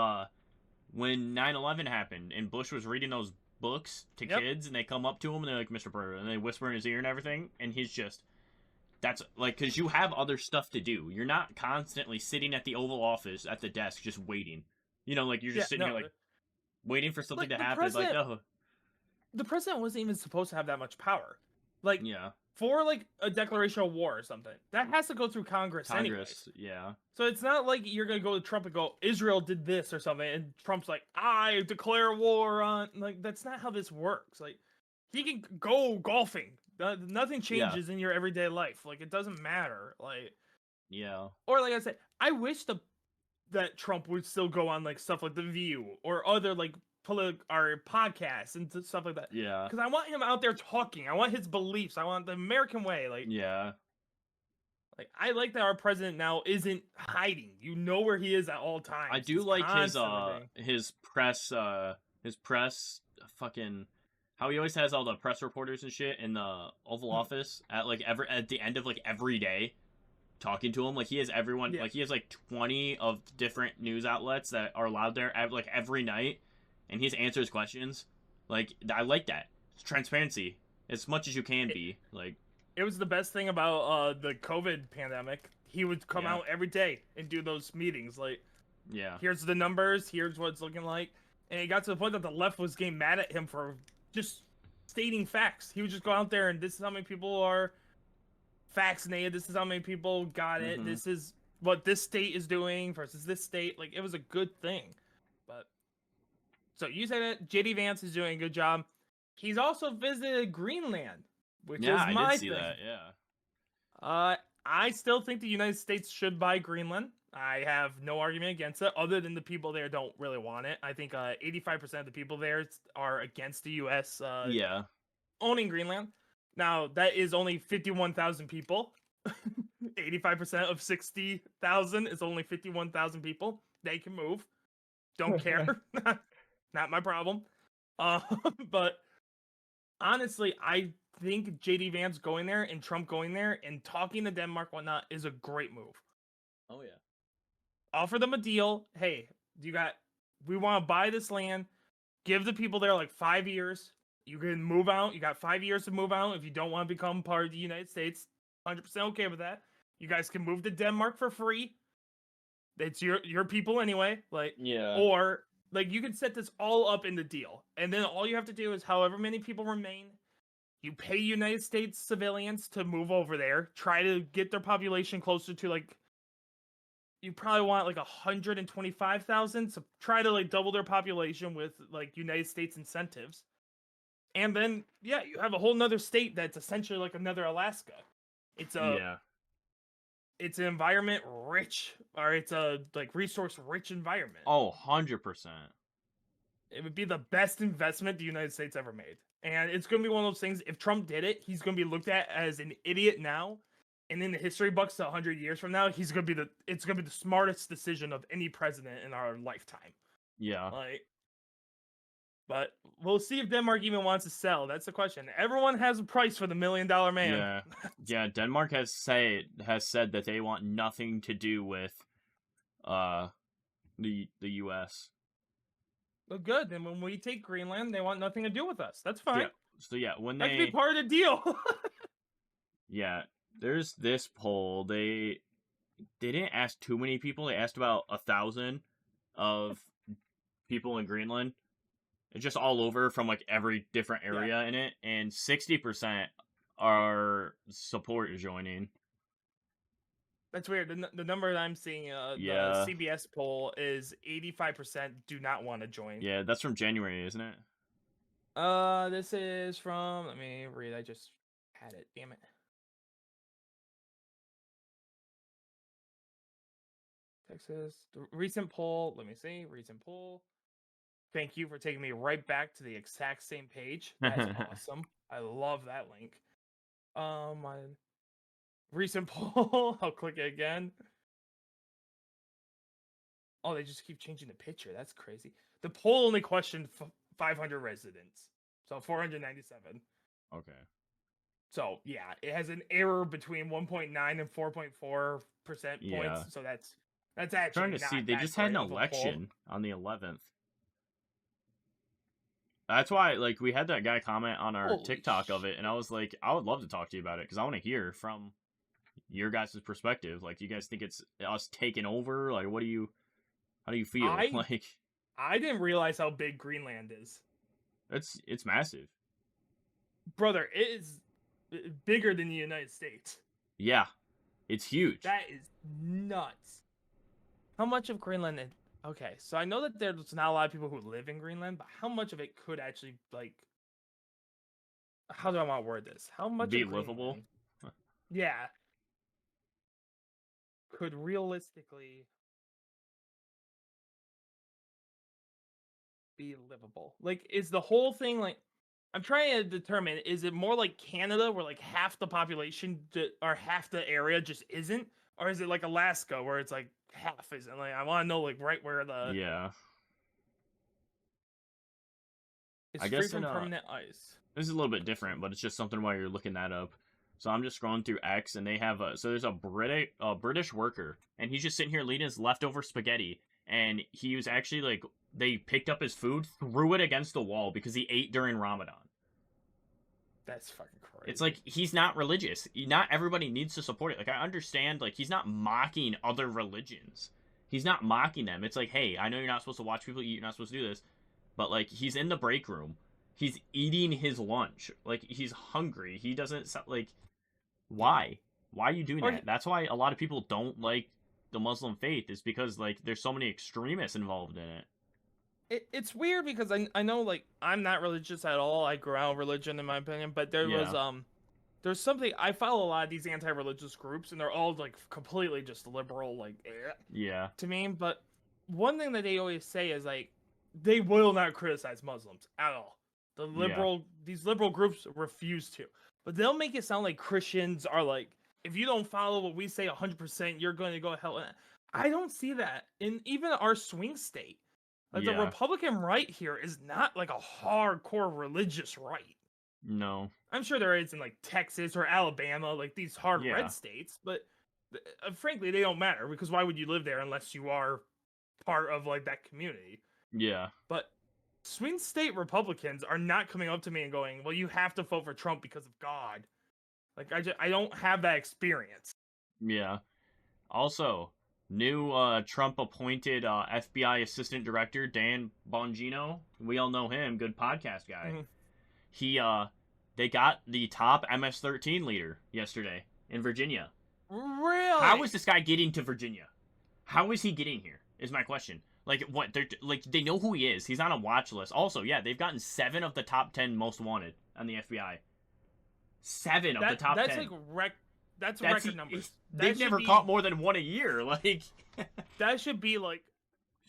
when 9/11 happened and Bush was reading those books to kids, and they come up to him and they're like, "Mr. Burr," and they whisper in his ear and everything, and he's just. That's like, because you have other stuff to do. You're not constantly sitting at the Oval Office at the desk just waiting. You know, like you're just sitting here like waiting for something to happen. It's like, oh. The president wasn't even supposed to have that much power. Like, for like a declaration of war or something, that has to go through Congress anyways. Yeah. So it's not like you're gonna go to Trump and go, "Israel did this" or something, and Trump's like, "I declare war on." Like, that's not how this works. Like, he can go golfing. Nothing changes in your everyday life. Like, it doesn't matter. Like, or like I said, I wish that Trump would still go on like stuff like The View or other like our podcasts and stuff like that. Yeah. Because I want him out there talking. I want his beliefs. I want the American way. Like, like, I like that our president now isn't hiding. You know where he is at all times. I do like his press fucking. How he always has all the press reporters and shit in the Oval Office at the end of like every day, talking to him. Like, he has everyone. Like, he has like 20 of different news outlets that are allowed there like every night, and he just answers questions. Like, I like that. It's transparency as much as you can be. Like, it was the best thing about the COVID pandemic. He would come out every day and do those meetings. Like, here's the numbers. Here's what it's looking like. And it got to the point that the left was getting mad at him for just stating facts. He would just go out there and, "This is how many people are vaccinated. This is how many people got it. This is what this state is doing versus this state." Like, it was a good thing. But so you say that JD Vance is doing a good job. He's also visited Greenland, which is my I did see thing. that. Yeah. I still think the United States should buy Greenland. I have no argument against it, other than the people there don't really want it. I think 85% of the people there are against the U.S. Owning Greenland. Now, that is only 51,000 people. 85% of 60,000 is only 51,000 people. They can move. Don't care. Not my problem. But honestly, I think JD Vance going there and Trump going there and talking to Denmark, whatnot, is a great move. Oh, yeah. Offer them a deal. Hey, we want to buy this land. Give the people there like 5 years. You can move out. You got 5 years to move out if you don't want to become part of the United States. 100% okay with that. You guys can move to Denmark for free. It's your people anyway. Like, or like, you can set this all up in the deal, and then all you have to do is however many people remain, You pay United States civilians to move over there, try to get their population closer to like you probably want like 125,000, so try to like double their population with like United States incentives. And then yeah, you have a whole nother state that's essentially like another Alaska. It's a Yeah. it's an environment rich, or it's a like resource rich environment. Oh, 100%. It would be the best investment the United States ever made. And it's going to be one of those things, if Trump did it, he's going to be looked at as an idiot now. And in the history books 100 years from now, it's going to be the smartest decision of any president in our lifetime. Yeah. Like, but we'll see if Denmark even wants to sell. That's the question. Everyone has a price for the $1 million man. Yeah. Yeah, Denmark has said that they want nothing to do with the US. Well, good. Then when we take Greenland, they want nothing to do with us. That's fine. Yeah. So yeah, when That could be they part of the deal. yeah, there's this poll. They didn't ask too many people. They asked about 1,000 of people in Greenland. It's just all over from like every different area in it, and 60% are support joining. That's weird. The number that I'm seeing, Yeah. the CBS poll is 85% do not want to join. Yeah, that's from January, isn't it? This is from. Let me read. I just had it. Damn it. Texas. The recent poll. Let me see. Recent poll. Thank you for taking me right back to the exact same page. That's awesome. I love that link. My recent poll. I'll click it again. Oh, they just keep changing the picture. That's crazy. The poll only questioned 500 residents, so 497. Okay. So yeah, it has an error between 1.9 and 4.4% Yeah. points. So that's actually Trying to not see, they that just had an great of a poll. election on the 11th. That's why, like, we had that guy comment on our Holy TikTok of it, and I was like, I would love to talk to you about it because I want to hear from your guys' perspective. Like, do you guys think it's us taking over? Like, how do you feel? Like, I didn't realize how big Greenland is, it's massive. brother. It is bigger than the United States. Yeah, it's huge. That is nuts. How much of Greenland? Okay, so I know that there's not a lot of people who live in Greenland, but how much of it could actually like? How do I want to word this? How much Be of livable? Greenland, yeah, could realistically be livable? Like, is the whole thing like? I'm trying to determine: is it more like Canada, where like half the population or half the area just isn't, or is it like Alaska, where it's like half isn't? Like, I want to know like right where the Yeah. it's I free guess from permanent ice. this is a little bit different, but it's just something while you're looking that up. So I'm just scrolling through X, and they have there's a British worker, and he's just sitting here eating his leftover spaghetti, and he was actually like, they picked up his food, threw it against the wall because he ate during Ramadan. That's fucking crazy. It's like, he's not religious. Not everybody needs to support it. Like, I understand, like, he's not mocking other religions. He's not mocking them. It's like, hey, I know you're not supposed to watch people eat, you're not supposed to do this, but like, he's in the break room. He's eating his lunch. Like, he's hungry. He doesn't, like, why? Why are you doing that? That's why a lot of people don't like the Muslim faith, is because, like, there's so many extremists involved in it. It's weird because I know, like, I'm not religious at all. I grew out of religion, in my opinion, but there's something, I follow a lot of these anti-religious groups, and they're all like completely just liberal, like, Yeah. to me. But one thing that they always say is like, they will not criticize Muslims at all. These liberal groups refuse to, but they'll make it sound like Christians are like, if you don't follow what we say 100%, you're going to go to hell. I don't see that in even our swing state. Like, the Republican right here is not like a hardcore religious right. No. I'm sure there is in like Texas or Alabama, like these hard red states, but frankly, they don't matter, because why would you live there unless you are part of like that community? Yeah. But swing state Republicans are not coming up to me and going, well, you have to vote for Trump because of God. Like, I don't have that experience. Yeah. Also, new Trump appointed FBI assistant director Dan Bongino. We all know him, good podcast guy. Mm-hmm. He They got the top MS-13 leader yesterday in Virginia. How is Really? this guy getting to Virginia? How is he getting here? Is my question. Like what? They're like they know who he is. He's on a watch list. Also, yeah, they've gotten 7 of the top 10 most wanted on the FBI. 7 of the top That's like 10. that's That's record numbers. they've never caught more than one a year. Like That should be like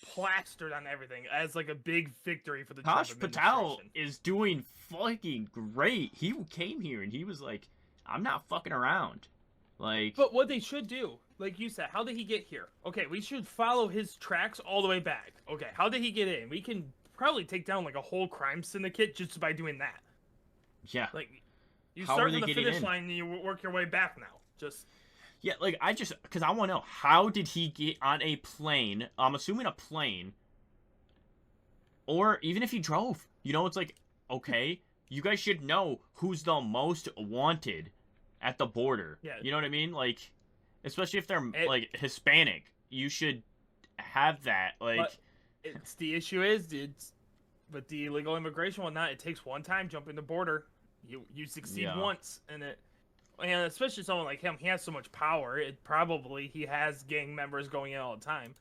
plastered on everything as like a big victory for the Trump Tosh Patel administration. is doing fucking great. He came here and he was like, "I'm not fucking around." Like, But what they should do, like you said, how did he get here? Okay, we should follow his tracks all the way back. Okay, how did he get in? We can probably take down like a whole crime syndicate just by doing that. yeah. Like, you How are start they from the getting finish in? line and you work your way back now. Just Yeah, like because I want to know how did he get on a plane? I'm assuming a plane, or even if he drove. You know, it's like okay, you guys should know who's the most wanted at the border. yeah, You know what I mean? Like, especially if they're it. like Hispanic, you should have that. Like, But it's the issue is it's with the illegal immigration and whatnot. It takes one time jumping the border. You succeed yeah, once, and especially someone like him, he has so much power. It probably he has gang members going in all the time.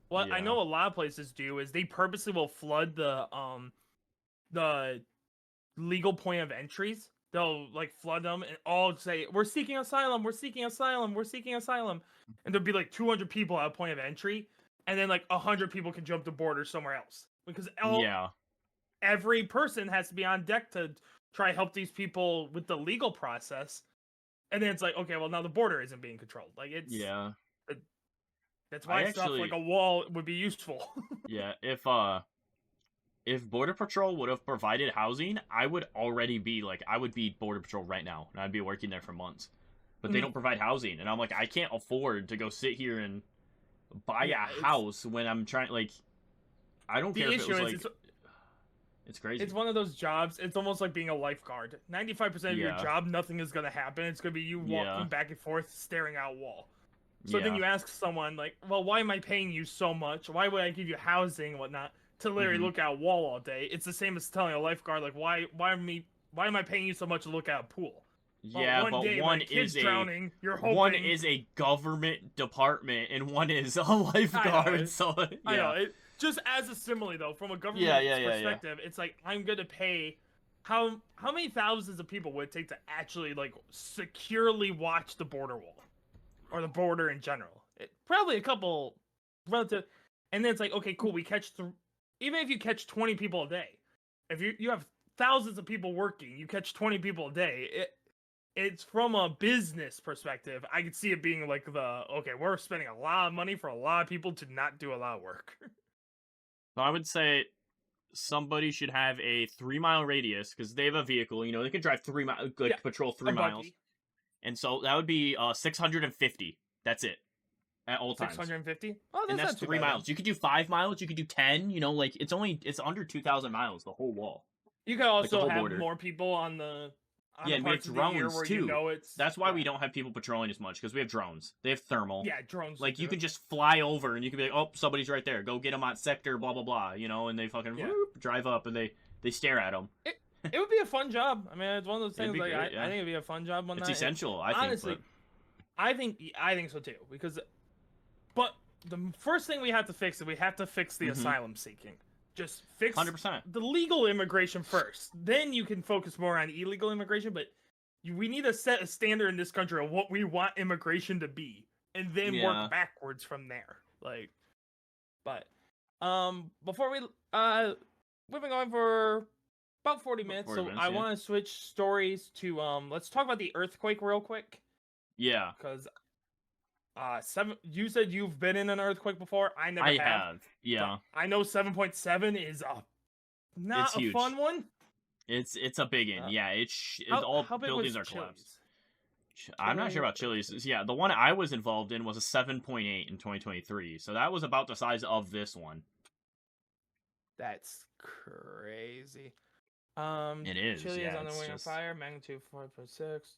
What I yeah, know a lot of places do is they purposely will flood the legal point of entries. They'll like flood them and all say, "We're seeking asylum. We're seeking asylum. We're seeking asylum," and there'll be like 200 people at a point of entry, and then like 100 people can jump the border somewhere else because yeah, every person has to be on deck to try help these people with the legal process. And then it's like, okay, well now the border isn't being controlled. Like yeah. that's I why stuff like actually, a wall would be useful. yeah. If Border Patrol would have provided housing, I would already be like, I would be Border Patrol right now, and I'd be working there for months. But they Mhm. don't provide housing, and I'm like, I can't afford to go sit here and buy Yeah, a house when I'm trying. Like, I don't care the if it issue was is like, it's it's crazy. one of those jobs. It's almost like being a lifeguard. 95% of your Yeah, job, nothing is gonna happen. It's gonna be you yeah, walking back and forth, staring out wall. So then yeah. you ask someone like, well, why am I paying you so much? Why would I give you housing and whatnot to literally Mm-hmm. look out wall all day? It's the same as telling a lifeguard like, why am I paying you so much to look at a pool? Well, Yeah, one but day my kid's drowning. You're one hoping. is a government department and one is a I know lifeguard. it. So I know yeah, it. Just as a simile though, from a yeah, government's yeah, yeah, yeah. perspective, it's like I'm gonna pay. How many thousands of people would it take to actually like securely watch the border wall or the border in general? Probably a couple relative, and then it's like okay, cool. We catch even if you catch 20 people a day, if you have thousands of people working, you catch 20 people a day. It's from a business perspective. I could see it being like okay, we're spending a lot of money for a lot of people to not do a lot of work. So I would say somebody should have a 3 mile radius because they have a vehicle. You know, they can drive 3 miles, Yeah, like patrol a 3 miles, buggy. and so that would be 650. That's it at all times, 650. Oh, and that's that's not too three bad then. miles. You could do 5 miles. You could do 10. You know, like it's under 2,000 miles the whole wall, You could like the also whole have border. more people on Yeah, the and we have parts of the year drones where you too. know it's That's why we don't have people patrolling as much because we have drones. They have thermal. yeah, drones Like you do can it. just fly over and you can be like, oh, somebody's right there. Go get them on sector, blah blah blah. You know, and they fucking Yeah. whoop, drive up and they stare at them. It it would be a fun job. I mean, it's one of those It'd things be like great, I yeah. think it'd be a fun job one It's night. And essential, I think, but honestly, I think so too because but the first thing we have to fix is we have to fix the mm-hmm, asylum seeking. Just fix 100%. the legal immigration first. Then you can focus more on illegal immigration, but we need to set a standard in this country of what we want immigration to be and then work Yeah, backwards from there. Like but before we've been going for about 40 about minutes, 40 so minutes, I yeah. want to switch stories to let's talk about the earthquake real quick Yeah, cuz seven you said you've been in an earthquake before. I never I have. have. So Yeah, I know 7.7 is it's not a fun huge. one. It's a big one. Uh, Yeah, all how big buildings was are collapsed. Chili's? I'm not sure Chile about earthquake. Chili's. Yeah, the one I was involved in was a 7.8 in 2023. So that was about the size of this one. That's crazy. It is. Chile is Yeah, on the it's wing of just fire, magnitude 4.6.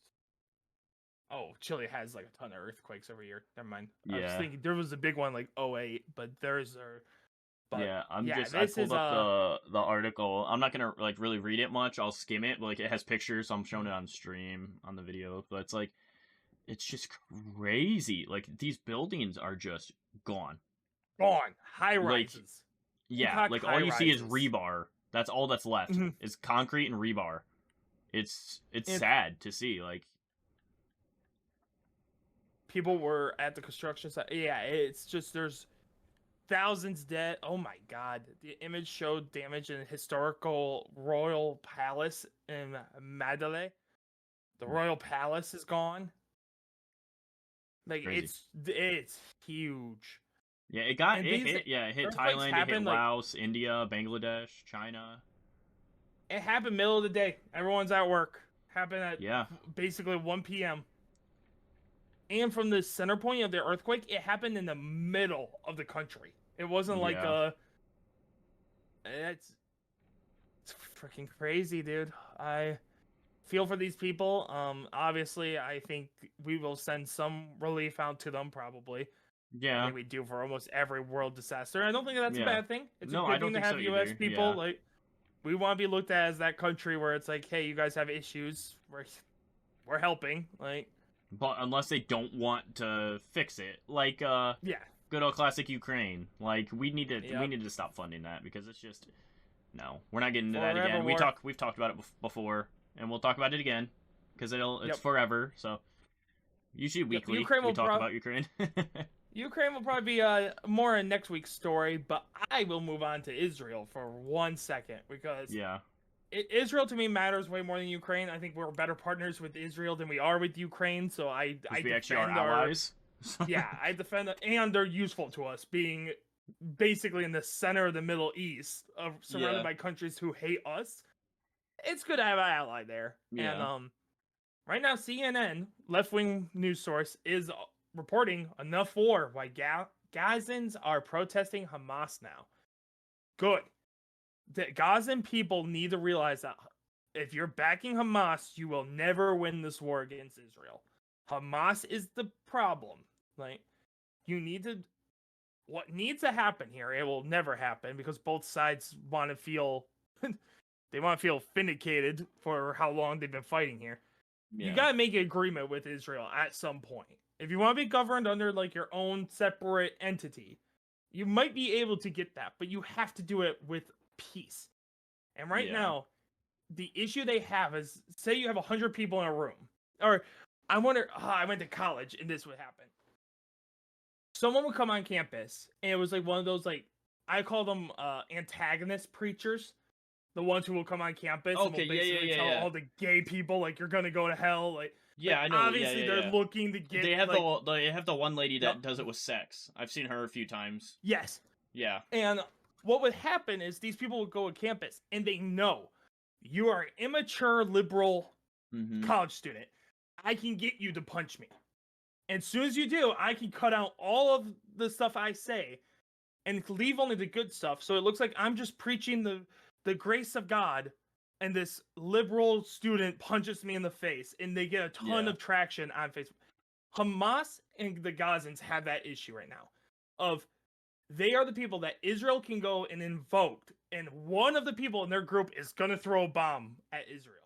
Oh, Chile has like a ton of earthquakes every year. Never mind. I was yeah. thinking there was a big one like '08, but theirs are But yeah, I this pulled is up the article. I'm not gonna like really read it much. I'll skim it. But, like it has pictures, so I'm showing it on stream on the video. But it's like it's just crazy. Like these buildings are just gone. gone. High Like rises. yeah, Bangkok like all high you see is rises. rebar. That's all that's left. Mhm. Is concrete and rebar. It's And sad to see. Like people were at the construction site. Yeah, it's just there's thousands dead. Oh my god. The image showed damage in historical royal palace in Mandalay. The royal palace is gone. Like crazy. it's huge. Yeah, it got And it these hit. Yeah, it hit earthquakes Thailand. It hit happen like Laos, India, Bangladesh, China. it happened middle of the day. Everyone's at work. Happened at Yeah, basically 1 p.m. And from the center point of the earthquake, it happened in the middle of the country. It wasn't like yeah, a. It's freaking crazy, dude. I feel for these people. Obviously, I think we will send some relief out to them. Probably, I yeah, think we do for almost every world disaster. I don't think that's a yeah. bad thing. It's a No, I good don't thing to think so have U.S. either. people Yeah, like. We want to be looked at as that country where it's like, hey, you guys have issues. We're helping. Like, but unless they don't want to fix it, like yeah, good old classic Ukraine. Like we yep. need to stop funding that because it's just no, we're not getting into that Forever again. war. We've talked about it before, and we'll talk about it again because it's Yep. forever. So usually Yep. weekly we talk about Ukraine. Ukraine will probably be more in next week's story, but I will move on to Israel for 1 second because Yeah, Israel to me matters way more than Ukraine. I think we're better partners with Israel than we are with Ukraine, so I because we actually are defend our allies. yeah, I defend and they're useful to us being basically in the center of the Middle East, surrounded Yeah, by countries who hate us. It's good to have an ally there. And yeah, right now CNN, left-wing news source, is reporting enough war why Gazans are protesting Hamas now. Good. The Gazan people need to realize that if you're backing Hamas, you will never win this war against Israel. Hamas is the problem. Like, you need to. What needs to happen here? It will never happen because both sides want to feel. They want to feel vindicated for how long they've been fighting here. You yeah, gotta make an agreement with Israel at some point. If you want to be governed under like your own separate entity, you might be able to get that, but you have to do it with peace. And right yeah. now, the issue they have is say you have 100 people in a room, or I wonder, I went to college and this would happen. Someone would come on campus and it was like one of those like I call them antagonist preachers, the ones who will come on campus and will Okay, yeah, yeah, basically yeah, tell yeah. all the gay people like you're gonna go to hell. Yeah, I know. Yeah, Obviously yeah, they're yeah. looking to They get have like they have the one lady yep, that does it with sex. I've seen her a few times. yes. Yeah. And what would happen is these people would go to campus and they know you are an immature liberal Mm-hmm. college student. I can get you to punch me. And as soon as you do, I can cut out all of the stuff I say and leave only the good stuff. So it looks like I'm just preaching the grace of God, and this liberal student punches me in the face, and they get a ton Yeah. of traction on Facebook. Hamas and the Gazans have that issue right now, of they are the people that Israel can go and invoke, and one of the people in their group is gonna throw a bomb at Israel.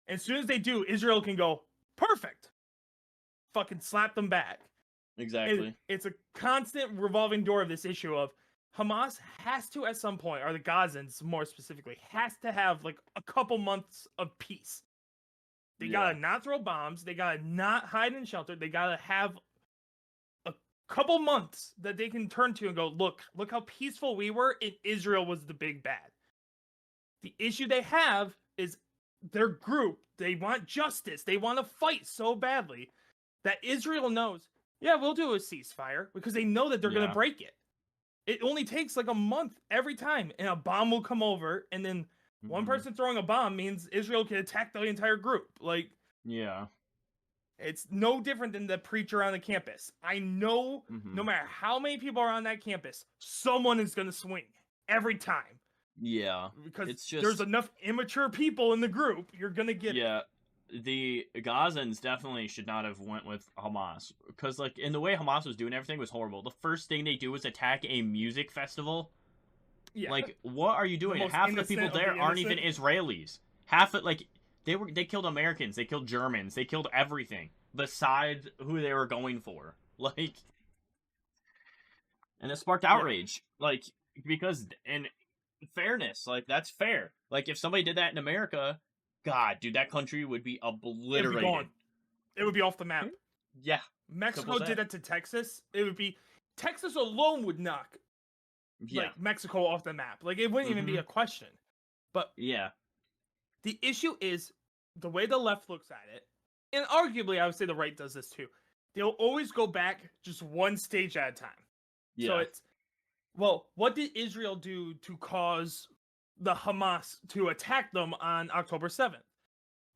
As soon as they do, Israel can go perfect, fucking slap them back. And Exactly. it's a constant revolving door of this issue of Hamas has to at some point, or the Gazans more specifically, has to have like a couple months of peace. They Yeah. gotta not throw bombs. They gotta not hide in shelter. They gotta have a couple months that they can turn to and go, look how peaceful we were, and Israel was the big bad. The issue they have is their group. They want justice. They want to fight so badly that Israel knows, yeah, we'll do a ceasefire because they know that they're going Yeah. to break it. It only takes like a month every time, and a bomb will come over, and then one Mm-hmm. person throwing a bomb means Israel can attack the entire group. Like, Yeah. it's no different than the preacher on the campus. I know Mm-hmm. no matter how many people are on that campus, someone is going to swing every time Yeah. because It's there's just enough immature people in the group. You're going to get it. yeah. The Gazans definitely should not have went with Hamas because like in the way Hamas was doing everything was horrible. The first thing they do was attack a music festival Yeah, Like, what are you the doing? most Half the people innocent of there the aren't even innocent. Israelis. Half it, like, they killed Americans, they killed Germans, they killed everything besides who they were going for. Like, and it sparked Yeah, outrage. Like, because in fairness, like, that's fair. Like, if somebody did that in America, God, dude, that country would be it would be gone. obliterated. It would be off the map. Yeah, simple Mexico as did that. that to Texas. It would be Texas alone would knock Yeah. like Mexico off the map. Like it wouldn't even be Mm-hmm. a question. But Yeah. the issue is the way the left looks at it, and arguably I would say the right does this too. They'll always go back just one stage at a time. So Yeah. it's, well, what did Israel do to cause the Hamas to attack them on October 7th?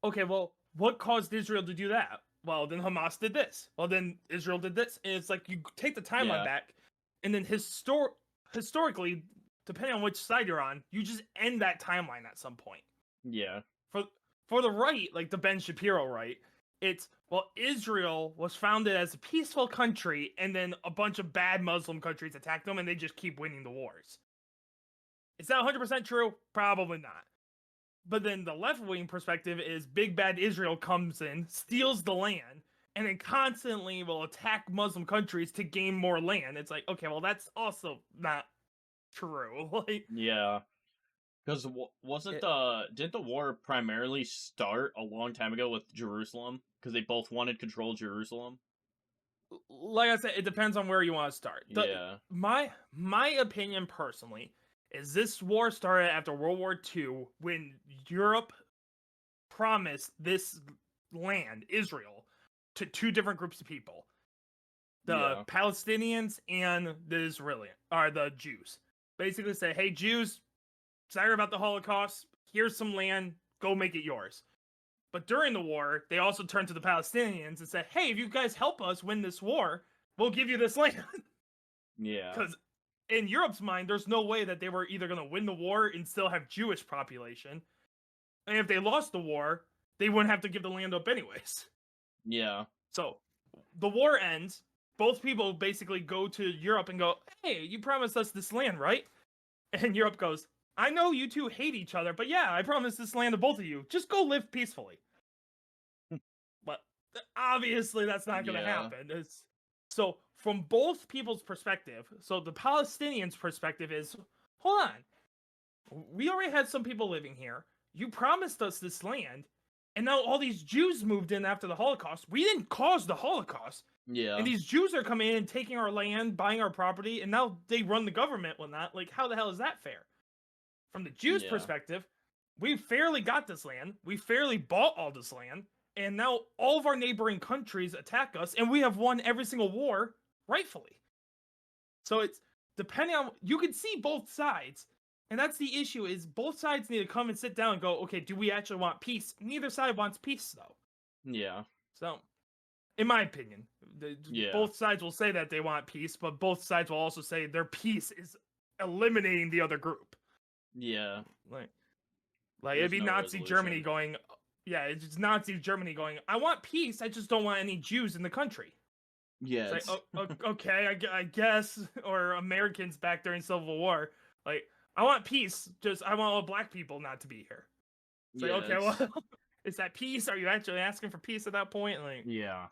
Okay, well, what caused Israel to do that? Well, then Hamas did this. Well, then Israel did this. And it's like you take the timeline Yeah. back, and then historically, depending on which side you're on, you just end that timeline at some point. Yeah. For for the right, like the Ben Shapiro right, it's, well, Israel was founded as a peaceful country, and then a bunch of bad Muslim countries attacked them, and they just keep winning the wars. Is that 100% true? Probably not. But then the left wing perspective is big bad Israel comes in, steals the land, and then constantly will attack Muslim countries to gain more land. It's like, okay, well, that's also not true. Like, Yeah. Because wasn't it, didn't the war primarily start a long time ago with Jerusalem? Because they both wanted control of Jerusalem. like I said, it depends on where you want to start. Yeah. My opinion personally is this war started after World War II when Europe promised this land, Israel, to two different groups of people: the Yeah. Palestinians and the Israeli, or the Jews. Basically say, hey, Jews, sorry about the Holocaust. Here's some land. Go make it yours. But during the war, they also turned to the Palestinians and said, hey, if you guys help us win this war, we'll give you this land. Yeah. Because in Europe's mind, there's no way that they were either going to win the war and still have Jewish population. And if they lost the war, they wouldn't have to give the land up anyways. Yeah. So the war ends. Both people basically go to Europe and go, hey, you promised us this land, right? And Europe goes, I know you two hate each other, but yeah, I promised this land to both of you. Just go live peacefully. But obviously, that's not going to Yeah. happen. So, from both people's perspective, so the Palestinians' perspective is, hold on, we already had some people living here. You promised us this land, and now all these Jews moved in after the Holocaust. We didn't cause the Holocaust. And Yeah. these Jews are coming in and taking our land, buying our property, and now they run the government with that. Like, how the hell is that fair? From the Jews' Yeah. perspective, we fairly got this land. We fairly bought all this land. And now all of our neighboring countries attack us, and we have won every single war rightfully. So it's depending on, you can see both sides. And that's the issue, is both sides need to come and sit down and go, okay, do we actually want peace? Neither side wants peace, though. Yeah. So, in my opinion, Yeah. both sides will say that they want peace, but both sides will also say their peace is eliminating the other group. Yeah. Like it'd There's be no Nazi Germany resolution. going, yeah, it's just Nazi Germany going, I want peace, I just don't want any Jews in the country. Yeah. It's like, It's okay, I guess, or Americans back during Civil War, like, I want peace, just I want all black people not to be here. It's like, yeah. okay, well, is that peace? Are you actually asking for peace at that point? Like, Yeah.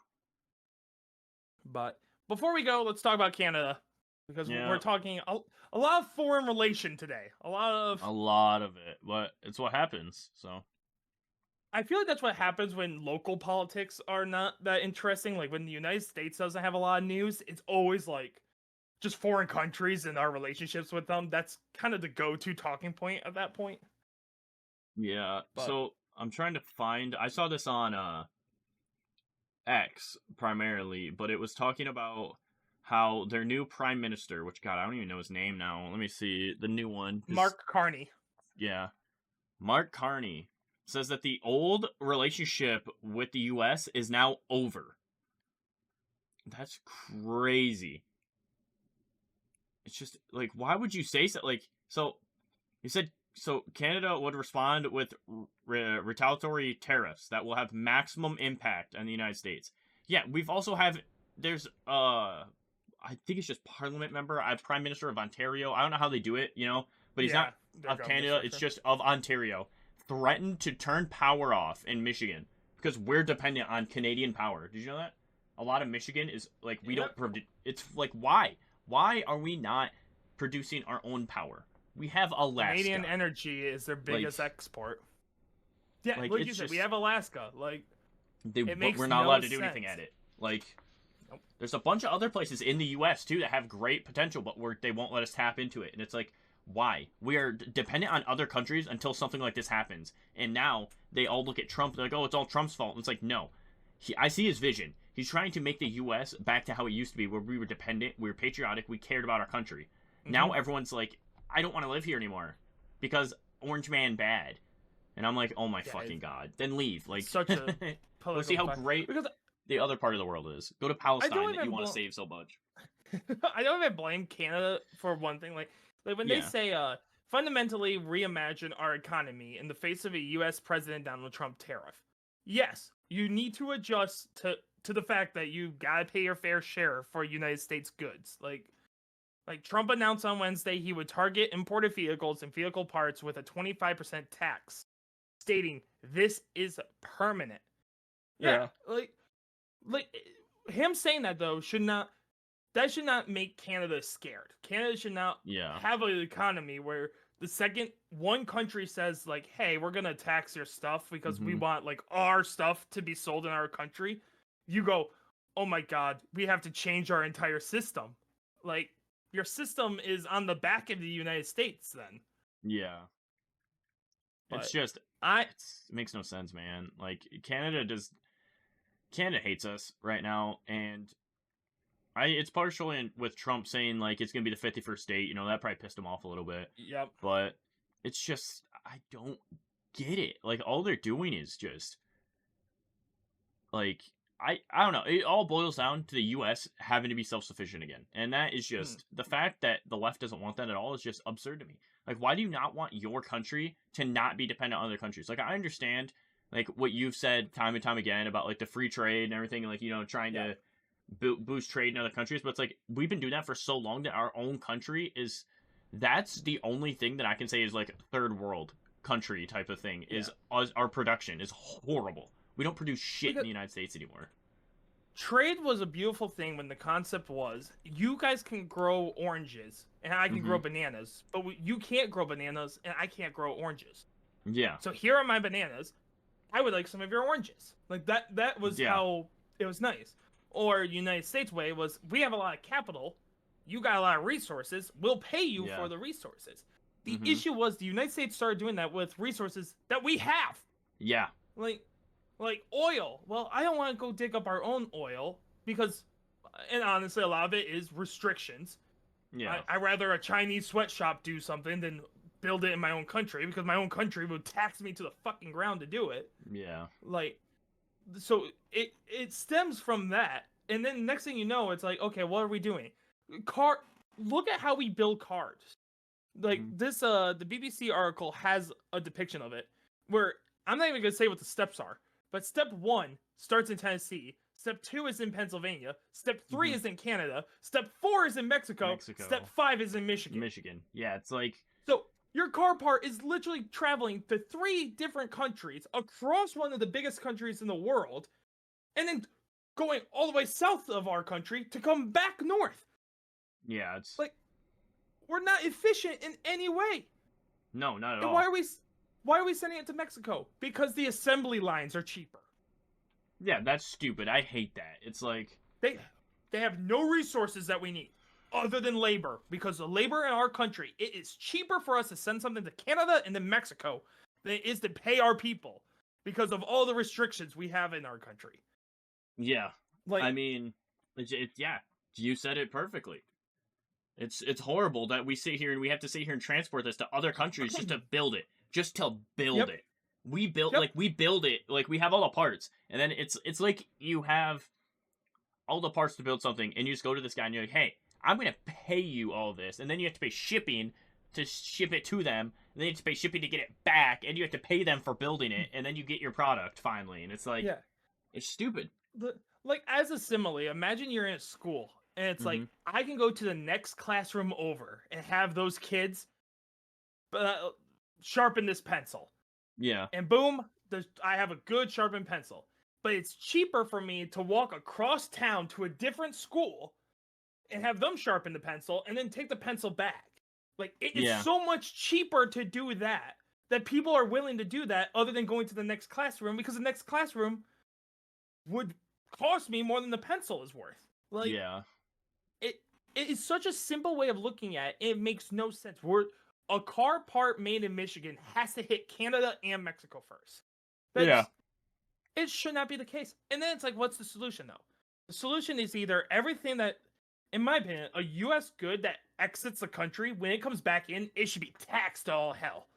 but before we go, let's talk about Canada, because we're Yeah. talking a lot of foreign relation today. A lot of, A lot of it, but it's what happens. So. I feel like that's what happens when local politics are not that interesting. Like when the United States doesn't have a lot of news, it's always like just foreign countries and our relationships with them. That's kind of the go-to talking point at that point. Yeah. But So I'm trying to find. I saw this on X primarily, but it was talking about how their new prime minister, which God, I don't even know his name now. Let me see the new one. Mark Carney. Yeah, Mark Carney says that the old relationship with the U.S. is now over. That's crazy. It's just like, why would you say so? Like, so he said, so Canada would respond with retaliatory tariffs that will have maximum impact on the United States. Yeah, we've also have there's I think it's just Parliament member, Prime Minister of Ontario. I don't know how they do it, but he's Yeah, not their of government Canada. It's structure. just of Ontario. Threatened to turn power off in Michigan because we're dependent on Canadian power. Did you know that? A lot of Michigan is like we don't. Yep. It's like why? Why are we not producing our own power? We have Canadian Alaska. energy is their Like, biggest export. Yeah, like like you it's said, we just have Alaska. Like, it but we're makes not no allowed to do anything sense. at it. Like, Nope. there's a bunch of other places in the U.S. too that have great potential, but they won't let us tap into it. And it's like, why? We are dependent on other countries until something like this happens. And now they all look at Trump. They're like, oh, it's all Trump's fault. And it's like, no. I see his vision. He's trying to make the U.S. back to how it used to be, where we were dependent, we were patriotic, we cared about our country. Mm-hmm. Now everyone's like, I don't want to live here anymore because Orange Man bad. And I'm like, oh my Yeah, fucking god. Then leave. Like, such a go see political how fight great because the other part of the world is. Go to I Palestine don't that you even want to save so much. I don't even blame Canada for one thing. Like when they Yeah. say fundamentally reimagine our economy in the face of a U.S. President Donald Trump tariff. Yes, you need to adjust to the fact that you gotta pay your fair share for United States goods. Like Trump announced on Wednesday he would target imported vehicles and vehicle parts with a 25% tax, stating this is permanent. Yeah, Yeah. like him saying that though should not make Canada scared. Canada should not Yeah. have an economy where the second one country says like, "Hey, we're gonna tax your stuff because we Mm-hmm. want like our stuff to be sold in our country," you go, "Oh my God, we have to change our entire system." Like your system is on the back of the United States then. Yeah. It's But just I it makes no sense, man. Like Canada hates us right now, and it's partially with Trump saying like it's gonna be the 51st state. You know that probably pissed him off a little bit, yep. but it's just I don't get it. Like all they're doing is just like I don't know. It all boils down to the U.S. having to be self sufficient again, and that is Mm, just the fact that the left doesn't want that at all is just absurd to me. Like, why do you not want your country to not be dependent on other countries? Like, I understand like what you've said time and time again about like the free trade and everything, like trying yep. to boost trade in other countries, but it's like we've been doing that for so long that our own country is that's the only thing that I can say is like third world country type of thing Yeah. is our production is horrible. We don't produce shit in Because the United States anymore. trade was a beautiful thing when the concept was you guys can grow oranges and I can Mm-hmm. grow bananas, but you can't grow bananas and I can't grow oranges. Yeah. So here are my bananas. I would like some of your oranges. Like that was Yeah. how it was nice. Or United States way was we have a lot of capital, you got a lot of resources, we'll pay you Yeah. for the resources. The Mm-hmm. issue was the United States started doing that with resources that we have. Yeah. Like like oil. Well, I don't want to go dig up our own oil because, and honestly, a lot of it is restrictions. Yeah. I rather a Chinese sweatshop do something than build it in my own country because my own country would tax me to the fucking ground to do it. Yeah. Like, so it stems from that, and then next thing you know, it's like, okay, what are we doing? Car. Look at how we build cars. Like Mm-hmm. this, the BBC article has a depiction of it where I'm not even gonna say what the steps are, but step 1 starts in Tennessee. Step 2 is in Pennsylvania. Step 3 Mm-hmm. is in Canada. Step 4 is in Mexico. Mexico. Step 5 is in Michigan. Michigan. Yeah, it's like So your car part is literally traveling to 3 different countries across one of the biggest countries in the world, and then going all the way south of our country to come back north. yeah, it's Like we're not efficient in any way. no, not at And all. why are we sending it to Mexico? Because the assembly lines are cheaper. Yeah, that's stupid. I hate that. It's like They have no resources that we need other than labor because the labor in our country, it is cheaper for us to send something to Canada and then Mexico than it is to pay our people because of all the restrictions we have in our country. yeah. Like I mean, yeah, you said it perfectly. It's horrible that we sit here and we have to sit here and transport this to other countries just to build it, just to build Yep. it. We build Yep. we build it like we have all the parts, and then it's like you have all the parts to build something, and you just go to this guy and you're like, hey, I'm gonna pay you all this, and then you have to pay shipping to ship it to them, and then you have to pay shipping to get it back, and you have to pay them for building it, and then you get your product finally, and it's like Yeah. it's stupid. Like as a simile, imagine you're in a school and it's Mm-hmm. like I can go to the next classroom over and have those kids sharpen this pencil. Yeah. And boom, I have a good sharpened pencil. But it's cheaper for me to walk across town to a different school and have them sharpen the pencil and then take the pencil back. Like, it is Yeah. so much cheaper to do that people are willing to do that other than going to the next classroom, because the next classroom would cost me more than the pencil is worth. Like, Yeah. it is such a simple way of looking at it. It makes no sense. A car part made in Michigan has to hit Canada and Mexico first. Yeah. It should not be the case. And then it's like, what's the solution, though? The solution is either everything that, in my opinion, a U.S. good that exits the country, when it comes back in, it should be taxed to all hell.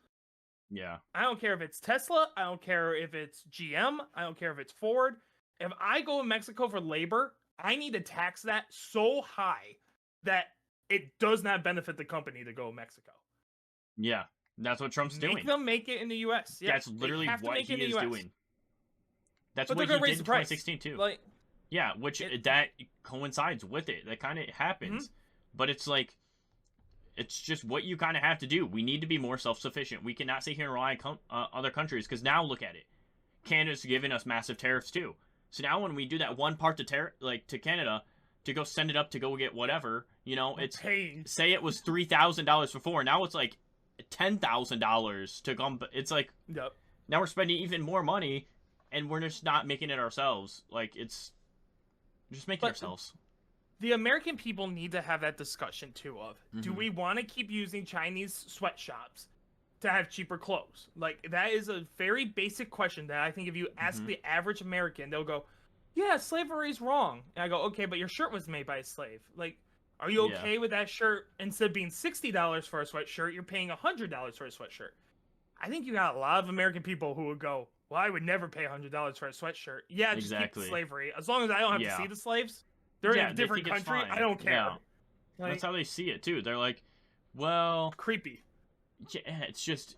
Yeah. I don't care if it's Tesla. I don't care if it's GM. I don't care if it's Ford. If I go to Mexico for labor, I need to tax that so high that it does not benefit the company to go to Mexico. Yeah. That's what Trump's doing. Make them make it in the U.S. Yeah, that's literally what he is doing. That's what he did in 2016 too. Like, yeah, which that coincides with it. That kind of happens. But it's like, it's just what you kind of have to do. We need to be more self-sufficient. We cannot sit here and rely on other countries, because now look at it. Canada's giving us massive tariffs too. So now when we do that one part to Canada to go send it up to go get whatever, it's paying. Say it was $3,000 before. Now it's like $10,000 to come. It's like, yep. Now we're spending even more money, and we're just not making it ourselves. Like, it's just making ourselves. The American people need to have that discussion too of, do we want to keep using Chinese sweatshops to have cheaper clothes? Like, that is a very basic question that I think if you ask the average American, they'll go, yeah, slavery's wrong. And I go, okay, but your shirt was made by a slave. Like, are you okay with that shirt? Instead of being $60 for a sweatshirt, you're paying $100 for a sweatshirt. I think you got a lot of American people who would go, well, I would never pay $100 for a sweatshirt. Yeah, just keep the slavery. As long as I don't have to see the slaves, they're in a different country, I don't care. Yeah. Like, that's how they see it too. They're like, well, creepy. Yeah, it's just,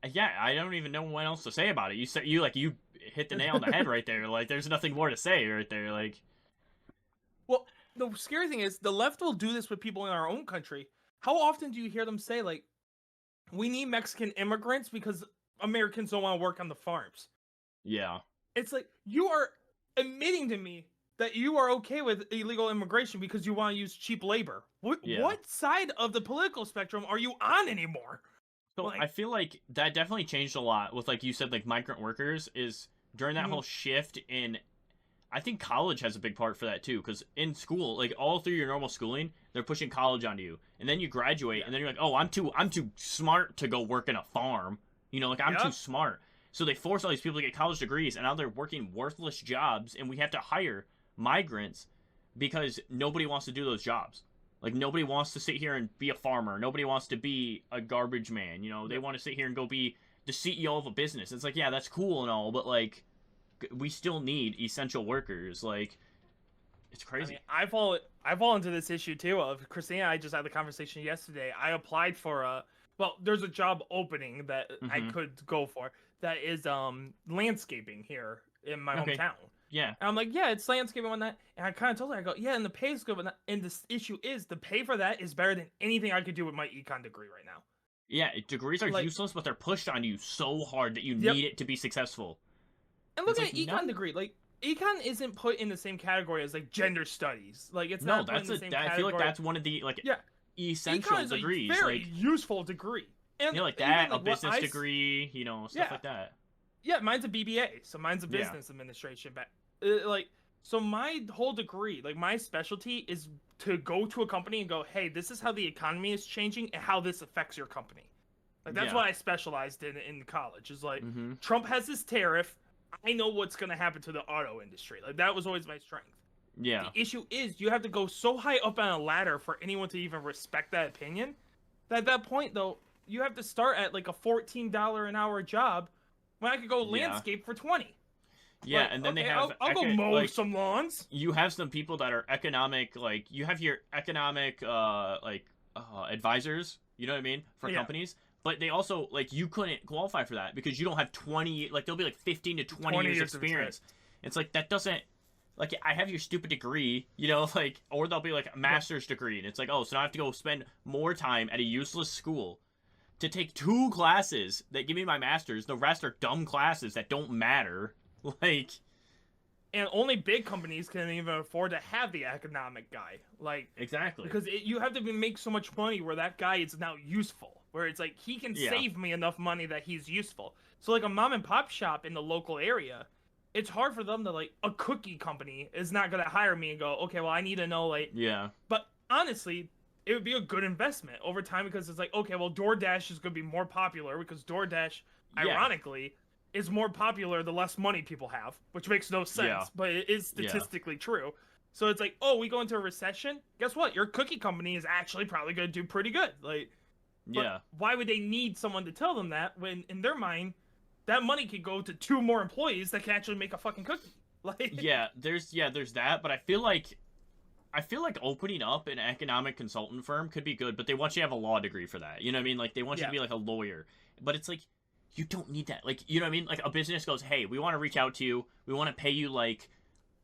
I don't even know what else to say about it. You hit the nail on the head right there. Like, there's nothing more to say right there. Like, well, the scary thing is the left will do this with people in our own country. How often do you hear them say, like, we need Mexican immigrants because Americans don't want to work on the farms? Yeah. It's like, you are admitting to me that you are okay with illegal immigration because you want to use cheap labor. What side of the political spectrum are you on anymore? So I feel like that definitely changed a lot with, like you said, like migrant workers is during that whole shift in, I think college has a big part for that too, because in school, like all through your normal schooling, they're pushing college onto you, and then you graduate, and then you're like, oh, I'm too smart to go work in a farm, like I'm too smart. So they force all these people to get college degrees, and now they're working worthless jobs, and we have to hire migrants because nobody wants to do those jobs. Like, nobody wants to sit here and be a farmer. Nobody wants to be a garbage man. They want to sit here and go be the CEO of a business. It's like, yeah, that's cool and all, but like, we still need essential workers. Like, it's crazy. I mean, I fall into this issue too of Christina. I just had the conversation yesterday. I applied for there's a job opening that I could go for that is landscaping here in my hometown. Yeah. And I'm like, yeah, it's landscaping on that. And I kind of told her, I go, yeah, and the pay is good, but and the issue is the pay for that is better than anything I could do with my econ degree right now. Yeah, degrees are useless, but they're pushed on you so hard that you need it to be successful. And look at an econ degree. Like, econ isn't put in the same category as, like, gender studies. Like, it's not put in the same category. I feel like that's one of the, like, essential econ is degrees. A very useful degree. And like that, a business degree, stuff like that. Yeah, mine's a BBA, so mine's a business administration. But so my whole degree, like my specialty is to go to a company and go, hey, this is how the economy is changing and how this affects your company. Like, that's what I specialized in college. Is like, Trump has this tariff. I know what's going to happen to the auto industry. Like, that was always my strength. Yeah. The issue is you have to go so high up on a ladder for anyone to even respect that opinion. That at that point, though, you have to start at like a $14 an hour job when I could go landscape for 20. Yeah, and then they have... I'll go mow some lawns. You have some people that are economic, like, you have your economic, advisors, you know what I mean, for companies. But they also, like, you couldn't qualify for that because you don't have 20, like, there'll be, like, 15 to 20 years experience. It's like, that doesn't... Like, I have your stupid degree, like, or there'll be, like, a master's degree. And it's like, oh, so now I have to go spend more time at a useless school to take 2 classes that give me my master's. The rest are dumb classes that don't matter. Like, and only big companies can even afford to have the economic guy, like, exactly. because you have to make so much money where that guy is now useful, where it's like he can Yeah. save me enough money that he's useful. So like a mom and pop shop in the local area, it's hard for them to, like, a cookie company is not gonna hire me and go, okay, well I need to know, like, Yeah. but honestly, it would be a good investment over time, because it's like, okay, well DoorDash is gonna be more popular because DoorDash, Yeah. ironically, is more popular the less money people have, which makes no sense, Yeah. but it is Yeah. statistically true. So it's like, oh, we go into a recession, guess what? Your cookie company is actually probably going to do pretty good. Like, but Yeah. why would they need someone to tell them that when in their mind that money could go to 2 more employees that can actually make a fucking cookie? Like, There's that, but I feel like opening up an economic consultant firm could be good, but they want you to have a law degree for that. You know what I mean? Like, they want you to be like a lawyer. But it's like, you don't need that. Like, you know what I mean? Like, a business goes, hey, we want to reach out to you. We want to pay you like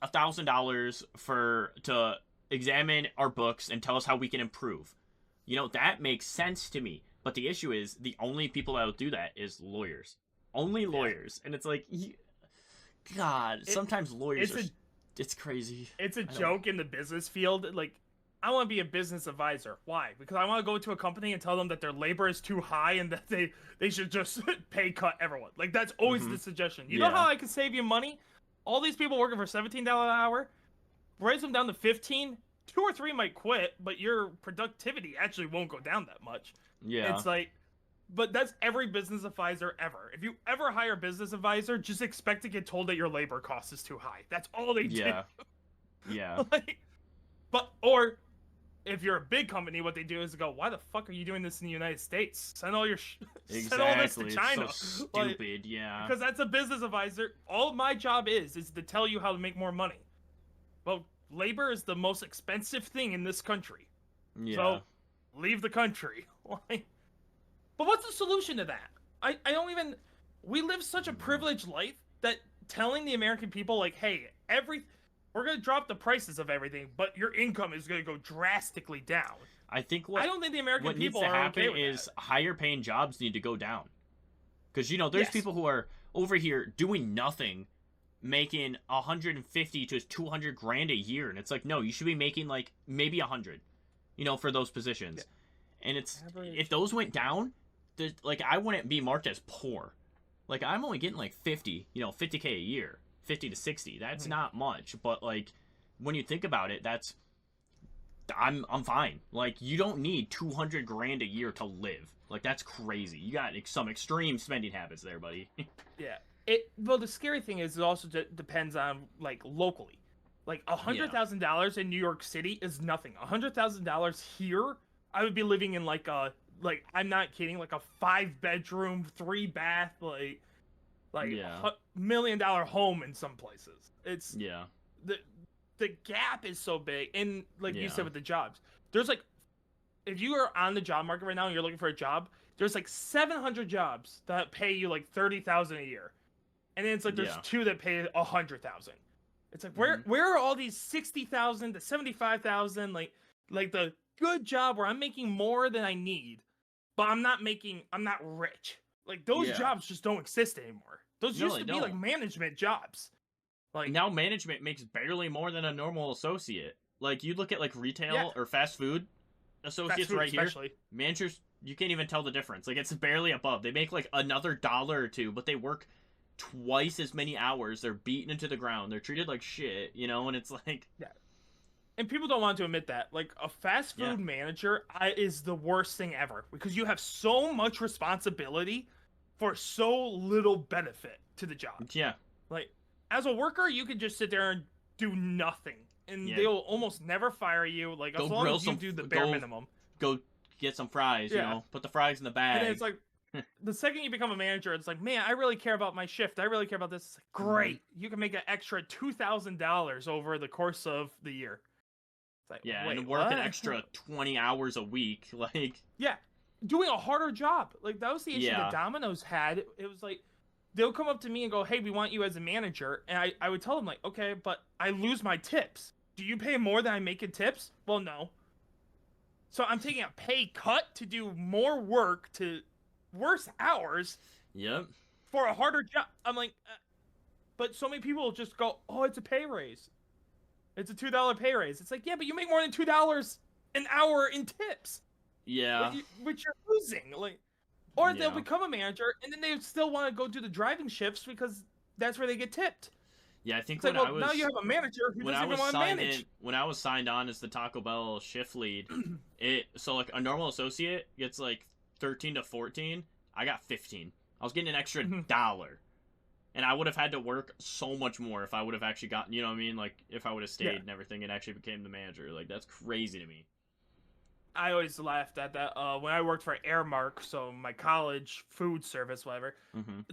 $1,000 to examine our books and tell us how we can improve. You know, that makes sense to me. But the issue is, the only people that will do that is lawyers. Only lawyers. And it's like, God, sometimes lawyers it's crazy. It's a joke in the business field. Like, I want to be a business advisor. Why? Because I want to go to a company and tell them that their labor is too high and that they should just pay cut everyone. Like, that's always the suggestion. You know how I can save you money? All these people working for $17 an hour, raise them down to 15. 2 or 3 might quit, but your productivity actually won't go down that much. Yeah. It's like, but that's every business advisor ever. If you ever hire a business advisor, just expect to get told that your labor cost is too high. That's all they do. Yeah. Like, but, or if you're a big company, what they do is go, why the fuck are you doing this in the United States? Send all your send all this to China. It's so stupid, yeah. Because that's a business advisor. All my job is to tell you how to make more money. Well, labor is the most expensive thing in this country. Yeah. So, leave the country. But what's the solution to that? I don't even... We live such a privileged life that telling the American people, like, hey, we're going to drop the prices of everything, but your income is going to go drastically down. I don't think the American what people needs to are happen okay with is that. higher paying jobs need to go down. Because, you know, there's people who are over here doing nothing, making 150 to 200 grand a year, and it's like, no, you should be making like maybe 100, you know, for those positions. And it's if those went down, like, I wouldn't be marked as poor. Like, I'm only getting like 50, you know, 50K a year, 50 to 60. That's not much, but like, when you think about it, I'm fine. Like, you don't need 200 grand a year to live. Like, that's crazy. You got some extreme spending habits there, buddy. Yeah. Well, the scary thing is, it also depends on, like, locally. Like, $100,000 in New York City is nothing. $100,000 here, I would be living in like I'm not kidding, like a 5-bedroom, 3-bath, like $1 million home in some places. It's the gap is so big, and like you said with the jobs, there's like, if you are on the job market right now and you're looking for a job, there's like 700 jobs that pay you like $30,000 a year, and then it's like there's 2 that pay $100,000. It's like, where are all these $60,000 to $75,000, like the good job where I'm making more than I need, but I'm not rich. Like, those jobs just don't exist anymore. Those used to be like management jobs. Like, now management makes barely more than a normal associate. Like, you look at like retail or fast food associates right especially. here. Managers, you can't even tell the difference. Like, it's barely above. They make like another $1 or $2, but they work twice as many hours. They're beaten into the ground. They're treated like shit, you know, and it's like... Yeah. And people don't want to admit that. Like, a fast food manager is the worst thing ever, because you have so much responsibility for so little benefit to the job. Yeah. Like, as a worker, you could just sit there and do nothing, and they'll almost never fire you. Like, as long as you do the bare minimum. Go get some fries, you know, put the fries in the bag. And it's like, the second you become a manager, it's like, man, I really care about my shift. I really care about this. It's like, great. You can make an extra $2,000 over the course of the year. Like, and work an extra 20 hours a week, like... Yeah, doing a harder job. Like, that was the issue that Domino's had. It was like, they'll come up to me and go, hey, we want you as a manager. And I would tell them, like, okay, but I lose my tips. Do you pay more than I make in tips? Well, no. So I'm taking a pay cut to do more work to worse hours Yep. for a harder job. I'm like, but so many people just go, oh, it's a pay raise. It's a $2 pay raise. It's like, yeah, but you make more than $2 an hour in tips, Yeah. which you're losing. Like, or they'll Yeah. become a manager and then they still want to go do the driving shifts because that's where they get tipped. Yeah, I think It's like, well, now you have a manager who doesn't even want to manage. when I was signed on as the Taco Bell shift lead, like a normal associate gets like 13 to 14. I got 15. I was getting an extra dollar. And I would have had to work so much more if I would have actually gotten, you know what I mean? Like, if I would have stayed and everything and actually became the manager. Like, that's crazy to me. I always laughed at that when I worked for Airmark, so my college food service, whatever.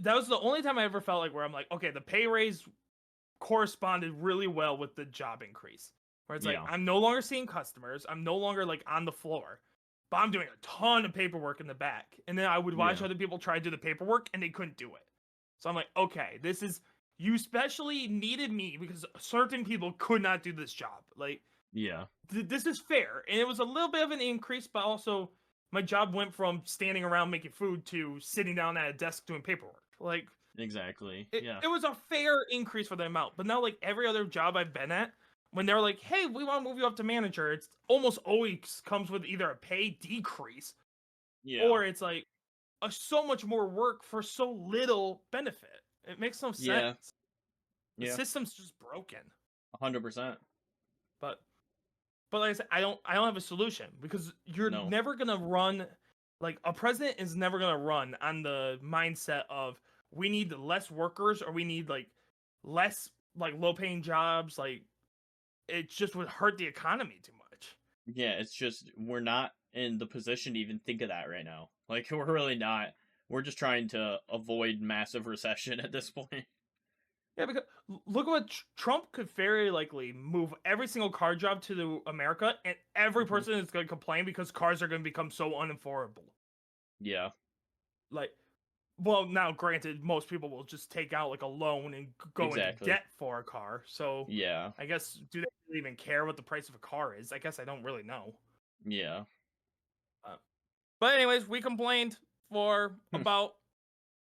That was the only time I ever felt like where I'm like, okay, the pay raise corresponded really well with the job increase. Where it's like, I'm no longer seeing customers, I'm no longer like on the floor, but I'm doing a ton of paperwork in the back. And then I would watch other people try to do the paperwork and they couldn't do it. So I'm like, okay, this is, you specially needed me because certain people could not do this job. Like, this is fair. And it was a little bit of an increase, but also my job went from standing around making food to sitting down at a desk doing paperwork. Like, exactly. It was a fair increase for the amount. But now, like, every other job I've been at, when they're like, hey, we want to move you up to manager, it's almost always comes with either a pay decrease or it's like, so much more work for so little benefit. It makes no sense. The system's just broken. 100%. But like I said, I don't have a solution because you're never gonna run, like, a president is never gonna run on the mindset of we need less workers or we need like less like low paying jobs. Like, it just would hurt the economy too much. Yeah, it's just we're not in the position to even think of that right now. Like, we're really not. We're just trying to avoid massive recession at this point. Yeah, because look at what Trump could very likely move every single car job to America, and every person is going to complain because cars are going to become so unaffordable. Yeah. Like, well, now granted, most people will just take out like a loan and go into debt for a car. So I guess, do they really even care what the price of a car is? I guess I don't really know. Yeah. But anyways, we complained for about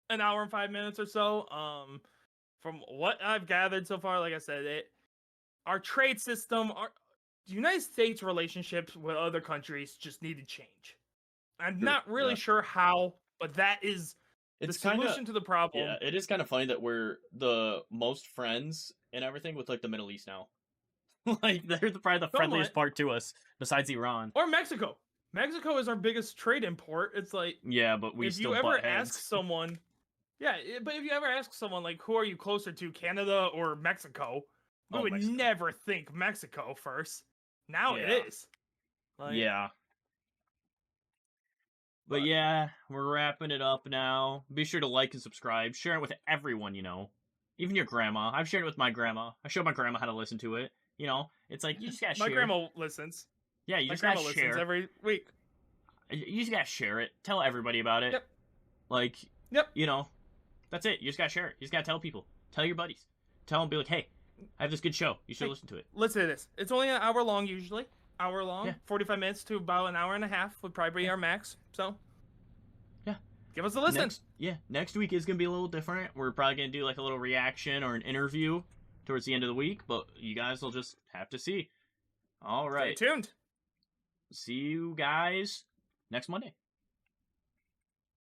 an hour and 5 minutes or so. From what I've gathered so far, like I said, our trade system, our United States relationships with other countries just need to change. I'm not really sure how, but that is the solution to the problem. Yeah, it is kind of funny that we're the most friends and everything with like the Middle East now. Like, they're probably the friendliest part to us besides Iran or Mexico. Mexico is our biggest trade import. It's like, but we if still you ever butt heads. ask someone, but if you ever ask someone like, who are you closer to, Canada or Mexico? We would never think Mexico first. Now it is. Like, But yeah, we're wrapping it up now. Be sure to like and subscribe. Share it with everyone you know. Even your grandma. I've shared it with my grandma. I showed my grandma how to listen to it. You know, it's like, you just gotta share. My grandma listens. Yeah, you just gotta share. Listens every week. You just gotta share it. Tell everybody about it. Like, you know, that's it. You just gotta share it. You just gotta tell people. Tell your buddies. Tell them, be like, hey, I have this good show. You should listen to it. Listen to this. It's only an hour long usually. Hour long. 45 minutes to about an hour and a half would probably be our max. So, give us a listen. Next week is gonna be a little different. We're probably gonna do like a little reaction or an interview towards the end of the week, but you guys will just have to see. All right. Stay tuned. See you guys next Monday.